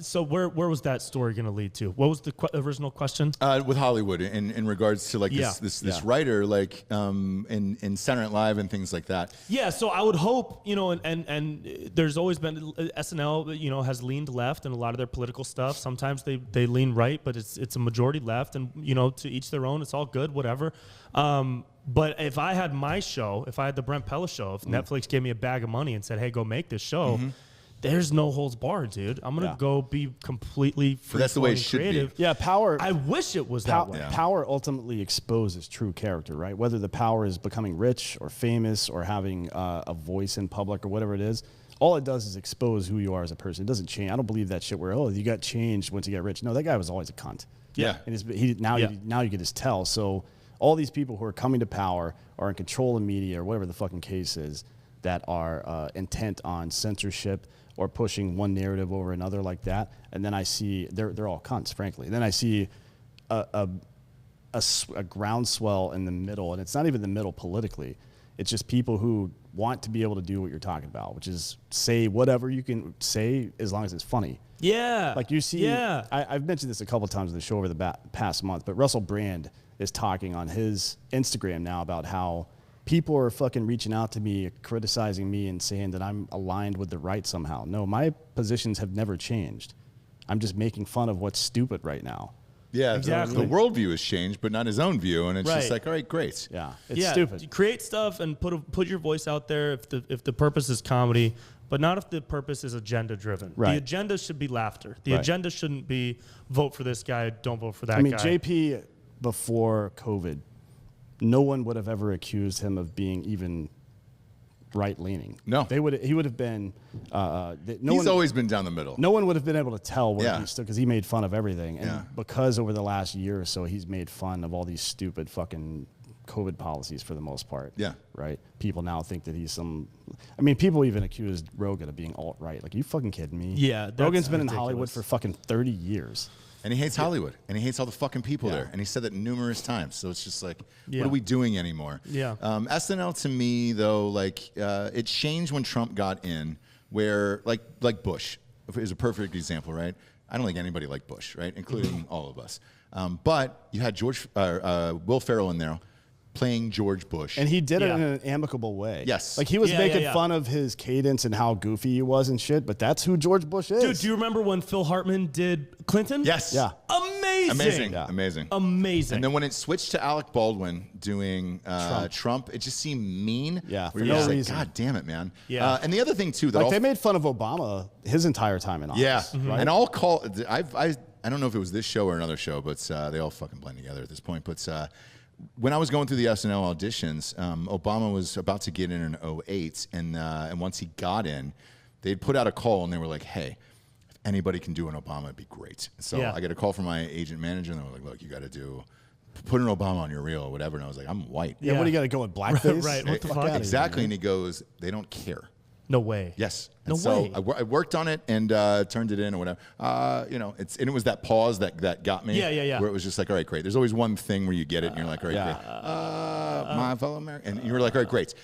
D: So where was that story going to lead to? What was the original question?
B: With Hollywood in regards to like this writer like in Saturday Night Live and things like that.
D: Yeah, so I would hope, and there's always been SNL, has leaned left in a lot of their political stuff. Sometimes they lean right, but it's a majority left, and to each their own. It's all good, whatever. But if I had my show, if I had the Brent Pella show, if Netflix gave me a bag of money and said, "Hey, go make this show," there's no holds barred, dude. I'm gonna go be completely free.
B: That's the way it should
D: creative.
B: be.
C: Yeah, power.
D: I wish it was that way.
B: Yeah.
C: Power ultimately exposes true character, right? Whether the power is becoming rich or famous or having a voice in public or whatever it is, all it does is expose who you are as a person. It doesn't change. I don't believe that shit where, you got changed once you get rich. No, that guy was always a cunt.
B: Yeah.
C: And now you get his tell. So all these people who are coming to power or in control of media or whatever the fucking case is that are intent on censorship or pushing one narrative over another like that, and then I see they're all cunts, frankly. And then I see a groundswell in the middle, and it's not even the middle politically. It's just people who want to be able to do what you're talking about, which is say whatever you can say as long as it's funny.
D: Yeah.
C: Like you see,
D: Yeah.
C: I've mentioned this a couple of times on the show over the past month, but Russell Brand is talking on his Instagram now about how people are fucking reaching out to me, criticizing me and saying that I'm aligned with the right somehow. No, my positions have never changed. I'm just making fun of what's stupid right now.
B: Yeah,
D: Exactly.
B: the worldview has changed, but not his own view, and it's just
D: Right.
B: like, all right, great.
C: Yeah, it's stupid.
D: Create stuff and put your voice out there if the purpose is comedy, but not if the purpose is agenda driven.
C: Right.
D: The agenda should be laughter. The
C: Right.
D: agenda shouldn't be vote for this guy, don't vote for that
C: I mean,
D: guy.
C: JP before COVID, no one would have ever accused him of being even right-leaning.
B: No.
C: He would have been.
B: He's always been down the middle.
C: No one would have been able to tell where
B: Yeah.
C: he stood because he made fun of everything. And
B: Yeah.
C: because over the last year or so, he's made fun of all these stupid fucking COVID policies for the most part.
B: Yeah.
C: Right? People now think that he's some. I mean, people even accused Rogan of being alt-right. Like, are you fucking kidding me?
D: Yeah, that's
C: Rogan's been in
D: ridiculous.
C: Hollywood for fucking 30 years.
B: And he hates Hollywood, and he hates all the fucking people
C: Yeah.
B: there. And he said that numerous times. So it's just like,
D: Yeah.
B: what are we doing anymore?
D: Yeah.
B: SNL to me, though, like it changed when Trump got in, where like Bush is a perfect example, right? I don't think anybody liked Bush, right, including all of us. But you had Will Ferrell in there playing George Bush.
C: And he did it
D: Yeah.
C: in an amicable way.
B: Yes.
C: Like, he was
D: Yeah,
C: making
D: yeah.
C: fun of his cadence and how goofy he was and shit, but that's who George Bush is.
D: Dude, do you remember when Phil Hartman did Clinton?
B: Yes.
C: Yeah.
D: Amazing. amazing. Amazing.
B: And then when it switched to Alec Baldwin doing Trump, it just seemed mean.
C: Yeah,
B: for
C: no
B: no
C: reason.
B: God damn it, man.
D: Yeah.
B: And the other thing too, that
C: Like they made fun of Obama his entire time in office.
B: yeah,
C: right?
B: and I'll call. I don't know if it was this show or another show, but they all fucking blend together at this point. But when I was going through the SNL auditions, Obama was about to get in 2008, and once he got in, they'd put out a call and they were like, "Hey, if anybody can do an Obama, it'd be great." So
D: Yeah.
B: I get a call from my agent manager, and they were like, "Look, you got to put an Obama on your reel or whatever." And I was like, "I'm white."
C: Yeah, what do you got to go with blackface?
D: Right, what the fuck?
C: outta here,
B: Exactly.
C: man.
B: And he goes, "They don't care."
D: No way.
B: Yes.
D: No
B: And so
D: way.
B: I worked on it and turned it in or whatever. And it was that pause that got me.
D: Yeah.
B: Where it was just like, all right, great. There's always one thing where you get it and you're like, all right, great. My fellow American. And you were like, all right, great.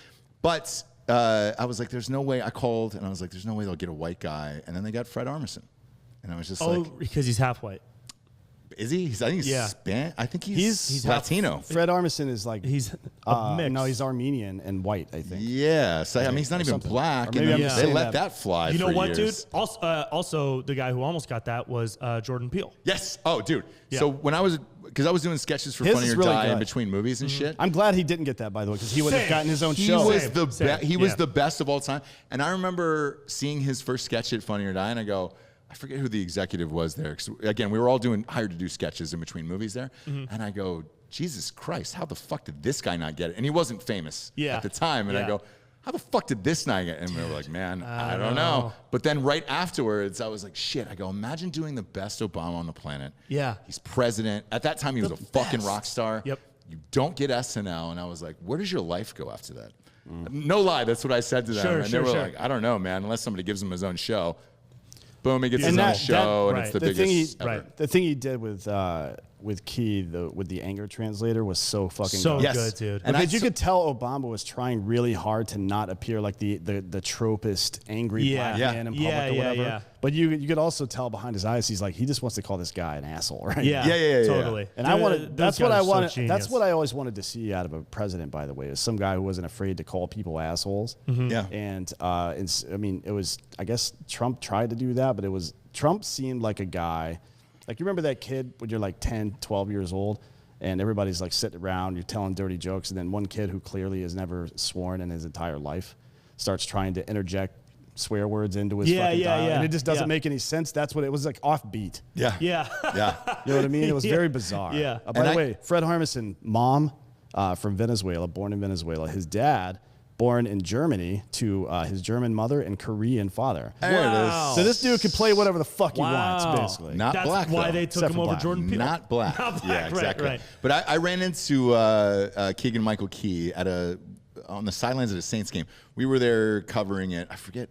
B: But I was like, there's no way. I called and I was like, there's no way they'll get a white guy. And then they got Fred Armisen. And I was just like,
D: because he's half white.
B: is he? I think he's
D: Yeah.
B: I think he's Latino.
C: Fred Armisen is like
D: He's a mix.
C: No, he's Armenian and white, I think.
B: Yeah. So, I mean, he's not even
C: something.
B: black.
C: Or
B: And
C: maybe
B: then
C: I'm just
B: they
C: saying
B: let
C: that.
B: that fly
D: You know
B: for
D: what,
B: years.
D: dude? Also, the guy who almost got that was Jordan Peele.
B: Yes. Oh, dude.
D: Yeah.
B: So when I was, because I was doing sketches for
C: His
B: Funny
C: is
B: or
C: really
B: Die in
C: good.
B: between movies and shit.
C: I'm glad he didn't get that, by the way, because he would have
D: Same.
C: gotten his own
B: He
C: show.
B: was
D: Same.
B: the
D: Same.
B: He was
D: Yeah.
B: the best of all time. And I remember seeing his first sketch at Funny or Die, and I go, I forget who the executive was there. 'Cause again, we were all hired to do sketches in between movies there. And I go, Jesus Christ, how the fuck did this guy not get it? And he wasn't famous
D: Yeah.
B: at the time. And I
D: Yeah.
B: go, how the fuck did this not get it? And we were like, man, I don't know. But then right afterwards, I was like, shit. I go, imagine doing the best Obama on the planet.
D: Yeah.
B: He's president. At that time, he was a fucking rock star.
D: Yep.
B: You don't get SNL. And I was like, where does your life go after that? No lie, that's what I said to them.
D: Sure,
B: and
D: sure,
B: they were
D: sure.
B: like, I don't know, man, unless somebody gives him his own show. Boom, he gets
C: And
B: his own
C: that-
B: show, and
D: right.
B: it's the
C: The thing
B: biggest
C: he,
B: ever.
C: the thing he did with Key, with the anger translator, was so fucking
D: So
C: good.
B: Yes.
D: good, dude.
B: And
C: Because
B: I
C: you could tell Obama was trying really hard to not appear like the tropist, angry
D: Yeah.
C: black
B: Yeah.
C: man in public
D: Yeah,
C: or
D: yeah,
C: whatever.
D: yeah.
C: But you could also tell behind his eyes, he's like, he just wants to call this guy an asshole, right?
D: Yeah.
B: Yeah.
D: Totally.
C: And I wanted. That's what I wanted.
D: Genius.
C: That's what I always wanted to see out of a president. By the way, is some guy who wasn't afraid to call people assholes.
B: Yeah.
C: And I mean, it was. I guess Trump tried to do that, but it was Trump seemed like a guy. Like, you remember that kid when you're like 10, 12 years old, and everybody's like sitting around, you're telling dirty jokes, and then one kid who clearly has never sworn in his entire life starts trying to interject swear words into his fucking dialogue, and it just doesn't make any sense. That's what it was, like, offbeat.
B: Yeah.
D: Yeah.
B: Yeah.
C: You know what I mean? It was
D: Yeah.
C: very bizarre.
D: Yeah.
C: By
B: And
C: the
B: I-
C: way, Fred Armisen, mom from Venezuela, born in Venezuela. His dad, born in Germany to his German mother and Korean father.
B: There it
D: Wow.
C: So this dude can play whatever the fuck he
D: Wow.
C: wants, basically.
B: Not
D: That's
B: black,
D: why
B: though.
D: they took
C: Except
D: him
C: for
D: over
C: black.
D: Jordan Peele.
B: Not black.
D: Not black,
B: Yeah,
D: right,
B: exactly.
D: right.
B: But I ran into Keegan Michael Key on the sidelines of the Saints game. We were there covering it. I forget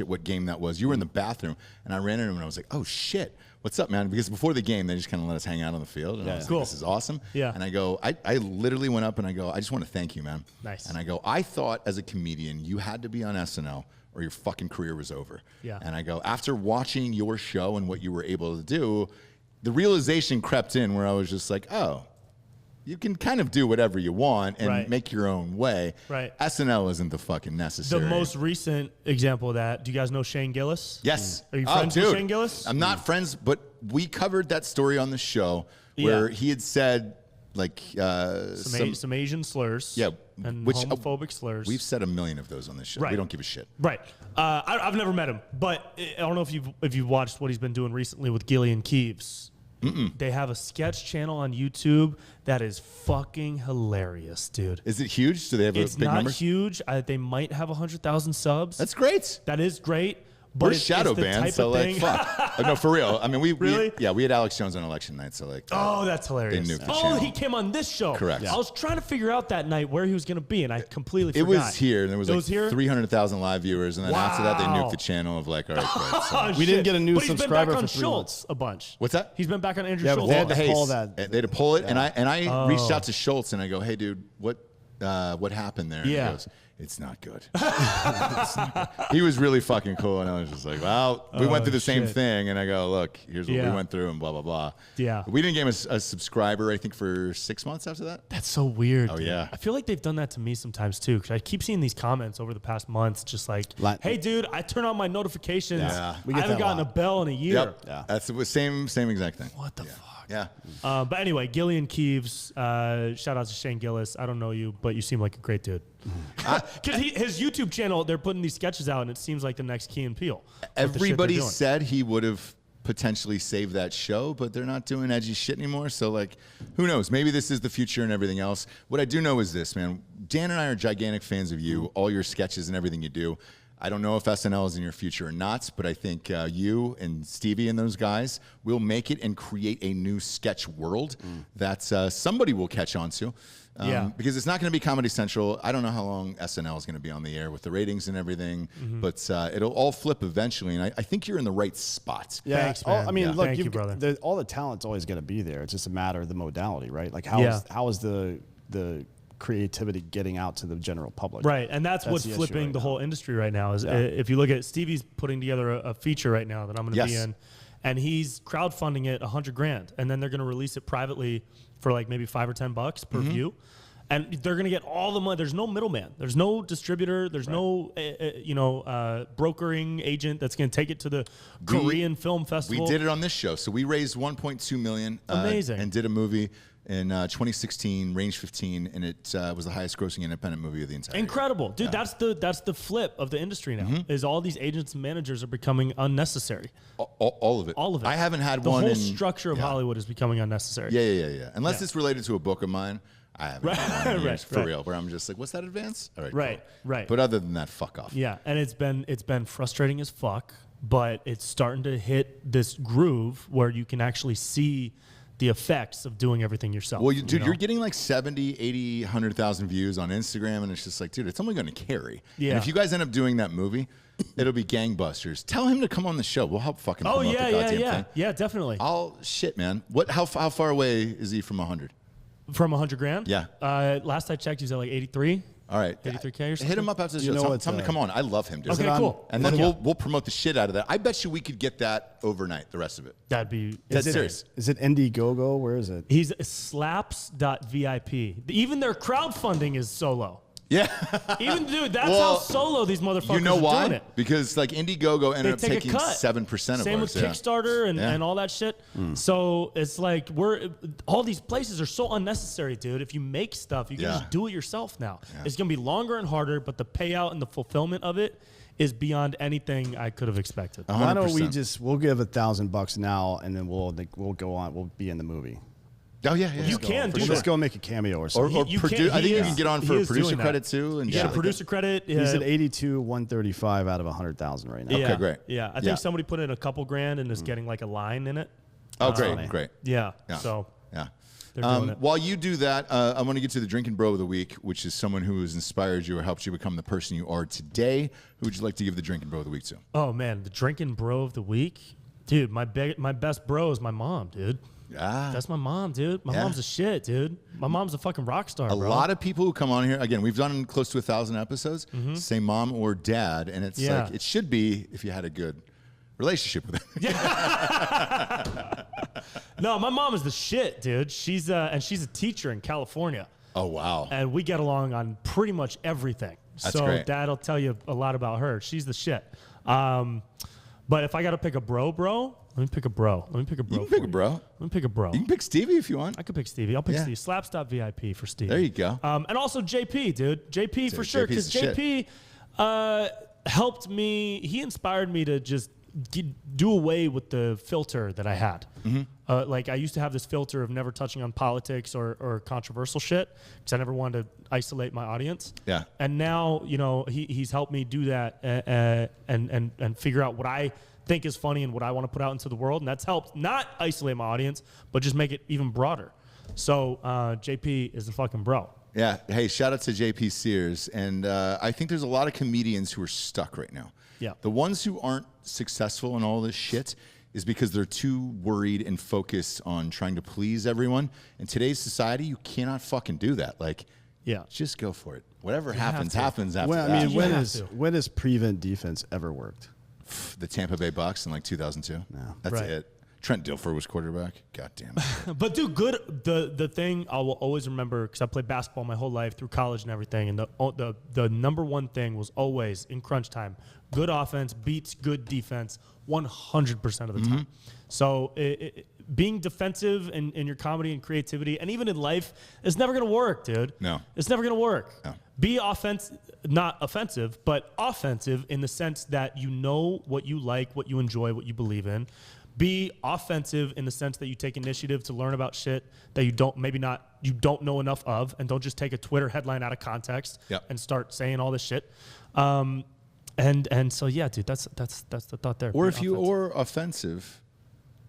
B: what game that was. You were in the bathroom, and I ran into him, and I was like, oh, shit. What's up, man? Because before the game, they just kind of let us hang out on the field. And I was
D: Cool.
B: like, this is awesome.
D: Yeah.
B: And I go, I literally went up and I go, I just want to thank you, man.
D: Nice.
B: And I go, I thought as a comedian, you had to be on SNL or your fucking career was over.
D: Yeah.
B: And I go, after watching your show and what you were able to do, the realization crept in where I was just like, oh, you can kind of do whatever you want and
D: Right.
B: make your own way.
D: Right.
B: SNL isn't the fucking
D: The
B: necessary.
D: most recent example of that, do you guys know Shane Gillis?
B: Yes.
D: Are you
B: Oh,
D: friends with
B: dude.
D: Shane Gillis?
B: I'm not friends, but we covered that story on the show where
D: Yeah.
B: he had said, like,
D: Some Asian slurs.
B: yeah,
D: And
B: which
D: homophobic slurs.
B: We've said a million of those on this show.
D: Right.
B: We don't give a shit.
D: Right. I've never met him, but I don't know if you've watched what he's been doing recently with Gillian Keeves. They have a sketch channel on YouTube that is fucking hilarious, dude.
B: Is it huge? Do they have
D: It's
B: a big
D: not
B: number?
D: huge. They might have 100,000 subs.
B: That's great.
D: That is great. But
B: We're
D: it's
B: shadow
D: the
B: banned,
D: type
B: so
D: of
B: like,
D: thing.
B: fuck. No, for real. I mean,
D: Really?
B: we had Alex Jones on election night, so like.
D: Oh, that's hilarious.
B: They nuked the
D: Oh,
B: channel.
D: he came on this show.
B: Correct.
D: I was trying to figure out that night where he was going to be, and I completely
B: It
D: forgot.
B: was here, and there was
D: It
B: like
D: was here?
B: 300,000 live viewers, and then after that, they
D: Wow.
B: nuked the channel of like, all right, great. So.
D: Oh,
C: We didn't
D: shit.
C: get a new
D: But he's
C: subscriber
D: been back on
C: for 3
D: Schultz a bunch.
B: What's that?
D: He's been back on Andrew
C: Yeah, but
D: Schultz.
C: they had to pull that.
B: They had to pull it, and I reached out to Schultz, and I go, hey, dude, what happened there? And
D: Yeah.
B: It's not good. He was really fucking cool, and I was just like, well, we went through the same thing, and I go, look, here's what we went through, and blah, blah, blah.
D: Yeah.
B: We didn't get him a subscriber, I think, for 6 months after that.
D: That's so weird.
B: Oh,
D: dude.
B: yeah.
D: I feel like they've done that to me sometimes, too, because I keep seeing these comments over the past months, just like, hey, dude, I turn on my notifications.
B: Yeah.
D: I haven't gotten a bell in a year.
B: Yep. Yeah. That's the same exact thing.
D: What the fuck?
B: Yeah.
D: But anyway, Gillian Keeves, shout out to Shane Gillis. I don't know you, but you seem like a great dude. Because his YouTube channel, they're putting these sketches out, and it seems like the next Key and Peele.
B: Everybody said he would have potentially saved that show, but they're not doing edgy shit anymore. So, like, who knows? Maybe this is the future and everything else. What I do know is this, man. Dan and I are gigantic fans of you, all your sketches and everything you do. I don't know if SNL is in your future or not, but I think you and Stevie and those guys will make it and create a new sketch world that somebody will catch on to. Because it's not going to be Comedy Central. I don't know how long SNL is going to be on the air with the ratings and everything, but it'll all flip eventually, and I think you're in the right spot.
C: Yeah,
D: thanks, man.
C: I mean, look,
D: Thank you, brother.
C: All the talent's always going to be there. It's just a matter of the modality, right? Like, how is the creativity getting out to the general public?
D: Right, and that's what's flipping the whole industry right now. Is if you look at Stevie's putting together a feature right now that I'm going to be in, and he's crowdfunding it $100,000, and then they're going to release it privately for like maybe $5 or $10 per view. And they're going to get all the money. There's no middleman. There's no distributor. There's no, brokering agent that's going to take it to the Korean Film Festival.
B: We did it on this show. So we raised $1.2 million.
D: Amazing.
B: And did a movie in 2016, Range 15, and it was the highest grossing independent movie of the entire
D: Incredible.
B: year.
D: Dude, that's the flip of the industry now, is all these agents and managers are becoming unnecessary.
B: All of it.
D: All of it.
B: I haven't had
D: the
B: one.
D: The whole structure of Hollywood is becoming unnecessary.
B: Yeah. Unless it's related to a book of mine. I haven't had one in years, for real, where I'm just like, what's that advance? All right, cool.
D: Right.
B: But other than that, fuck off.
D: Yeah, and it's been frustrating as fuck, but it's starting to hit this groove where you can actually see the effects of doing everything yourself.
B: Well, dude, you're getting like 70, 80, 100,000 views on Instagram, and it's just like, dude, it's only going to carry.
D: Yeah.
B: And if you guys end up doing that movie, it'll be gangbusters. Tell him to come on the show. We'll help fucking promote the goddamn thing.
D: Yeah, definitely.
B: Shit, man. How far away is he from 100?
D: From $100,000?
B: Yeah.
D: Last I checked, he's at like 83.
B: All right.
D: 83K or something.
B: Hit him up after the show. Tell him to come on. I love him, dude.
D: Okay, cool.
B: And then we'll promote the shit out of that. I bet you we could get that overnight, the rest of it.
D: That'd be...
B: That's serious.
C: Is it Indiegogo? Where is it?
D: He's slaps.vip. Even their crowdfunding is solo.
B: Yeah.
D: Even, dude, that's how solo these motherfuckers
B: you know why?
D: are doing it.
B: Because like Indiegogo ended up
D: They take
B: taking
D: a cut.
B: 7% of
D: Same
B: ours.
D: with Kickstarter and all that shit. So it's like all these places are so unnecessary, dude. If you make stuff, you can just do it yourself now. It's gonna be longer and harder, but the payout and the fulfillment of it is beyond anything I could have expected.
B: 100%.
C: Why don't we'll give $1,000 now, and then we'll go on. We'll be in the movie.
B: Oh yeah.
D: You can do
C: We'll
D: that.
C: just go make a cameo or something.
B: Or
D: You
B: produce.
D: can't-
B: I think
D: he
B: you
D: is-
B: can get on
D: he
B: for a
D: is
B: producer
D: doing that.
B: credit too. And
D: You get a producer credit.
C: He's at 135 out of 100,000 right now.
B: Okay, great.
D: Yeah, I think somebody put in a couple grand and is getting like a line in it.
B: Oh, great.
D: Yeah.
B: Yeah.
D: So
B: Yeah.
D: they're doing it.
B: While you do that, I want to get to the Drinkin' Bro of the Week, which is someone who has inspired you or helped you become the person you are today. Who would you like to give the Drinkin' Bro of the Week to?
D: Oh man, the Drinkin' Bro of the Week, dude. My best bro is my mom, dude.
B: Ah.
D: That's my mom, dude. My mom's a shit, dude. My mom's a fucking rock star,
B: A
D: bro.
B: lot of people who come on here, again, we've done close to 1,000 episodes, say mom or dad, and it's like, it should be if you had a good relationship with them.
D: No, my mom is the shit, dude. She's a teacher in California.
B: Oh, wow.
D: And we get along on pretty much everything.
B: That's
D: so
B: great.
D: Dad'll tell you a lot about her. She's the shit. But if I got to pick a bro, let me pick a bro.
B: You can pick a bro.
D: Let me pick a bro.
B: You can pick Stevie if you want.
D: I could pick Stevie. I'll pick
B: Yeah.
D: Stevie. Slaps.vip for Stevie.
B: There you go.
D: And also JP, dude. JP for sure.
B: JP's
D: Because
B: the
D: JP helped me. He inspired me to just do away with the filter that I had. Like I used to have this filter of never touching on politics or controversial shit because I never wanted to isolate my audience.
B: Yeah.
D: And now, he's helped me do that and figure out what I think is funny and what I want to put out into the world. And that's helped not isolate my audience, but just make it even broader. So JP is the fucking bro.
B: Yeah. Hey, shout out to JP Sears. And I think there's a lot of comedians who are stuck right now.
D: Yeah.
B: The ones who aren't successful in all this shit is because they're too worried and focused on trying to please everyone. In today's society, you cannot fucking do that. Like,
D: Yeah.
B: Just go for it. Whatever happens after
C: Well, I
B: that.
C: mean,
D: You have to.
C: when has prevent defense ever worked?
B: The Tampa Bay Bucks in like 2002.
C: No.
B: That's
D: Right.
B: it. Trent Dilfer was quarterback. God damn it.
D: But dude, good. The thing I will always remember, because I played basketball my whole life through college and everything, and the number one thing was always in crunch time: good offense beats good defense 100% of the time. So being defensive in your comedy and creativity, and even in life, is never gonna work, dude.
B: No.
D: It's never gonna work.
B: No.
D: Be not offensive, but offensive in the sense that you know what you like, what you enjoy, what you believe in. Be offensive in the sense that you take initiative to learn about shit that you don't know enough of, and don't just take a Twitter headline out of context and start saying all this shit. And so yeah, dude, that's the thought there.
B: Or
D: Be
B: if you
D: offensive.
B: are offensive,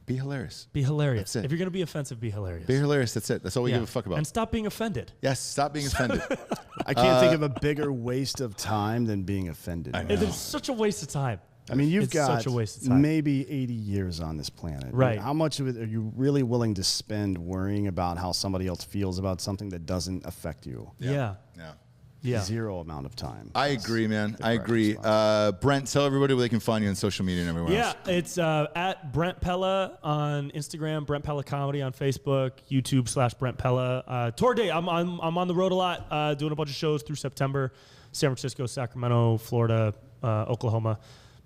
B: be hilarious.
D: Be hilarious.
B: That's it.
D: If you're gonna be offensive, be hilarious.
B: Be hilarious. That's it. That's all we give a fuck about.
D: And stop being offended.
B: Yes, stop being offended.
C: I can't think of a bigger waste of time than being offended.
B: I know.
D: It's such a waste of time.
C: I mean, you've
D: It's
C: got
D: such a waste of time.
C: maybe 80 years on this planet.
D: Right.
C: How much of it are you really willing to spend worrying about how somebody else feels about something that doesn't affect you?
D: Yeah.
B: Yeah.
C: Zero amount of time.
B: I agree, man. I
C: correct
B: agree.
C: response.
B: Brent, tell everybody where they can find you on social media and everywhere else.
D: Yeah, it's at Brent Pella on Instagram, Brent Pella Comedy on Facebook, YouTube /Brent Pella. Tour date, I'm on the road a lot, doing a bunch of shows through September, San Francisco, Sacramento, Florida, Oklahoma.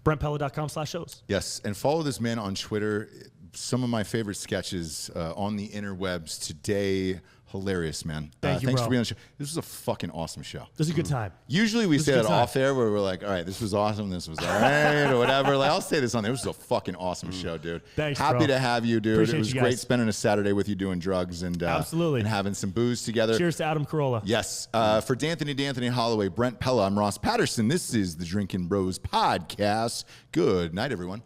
D: BrentPella.com/shows.
B: Yes, and follow this man on Twitter. Some of my favorite sketches on the interwebs today. Hilarious, man.
D: Thank you,
B: thanks
D: bro.
B: for being on the show. This was a fucking awesome show.
D: This is a good time.
B: Usually we
D: This is
B: say
D: a
B: that
D: good time.
B: off air where we're like, all right, this was awesome, this was all right, or whatever. Like, I'll say this on there. This was a fucking awesome show, dude.
D: Thanks,
B: Happy
D: bro.
B: to have you, dude.
D: Appreciate
B: it was
D: you
B: great
D: guys.
B: spending a Saturday with you doing drugs and
D: Absolutely.
B: and having some booze together.
D: Cheers to Adam Carolla.
B: Yes. For D'Anthony Hollaway, Brent Pella, I'm Ross Patterson. This is the Drinkin' Bros podcast. Good night, everyone.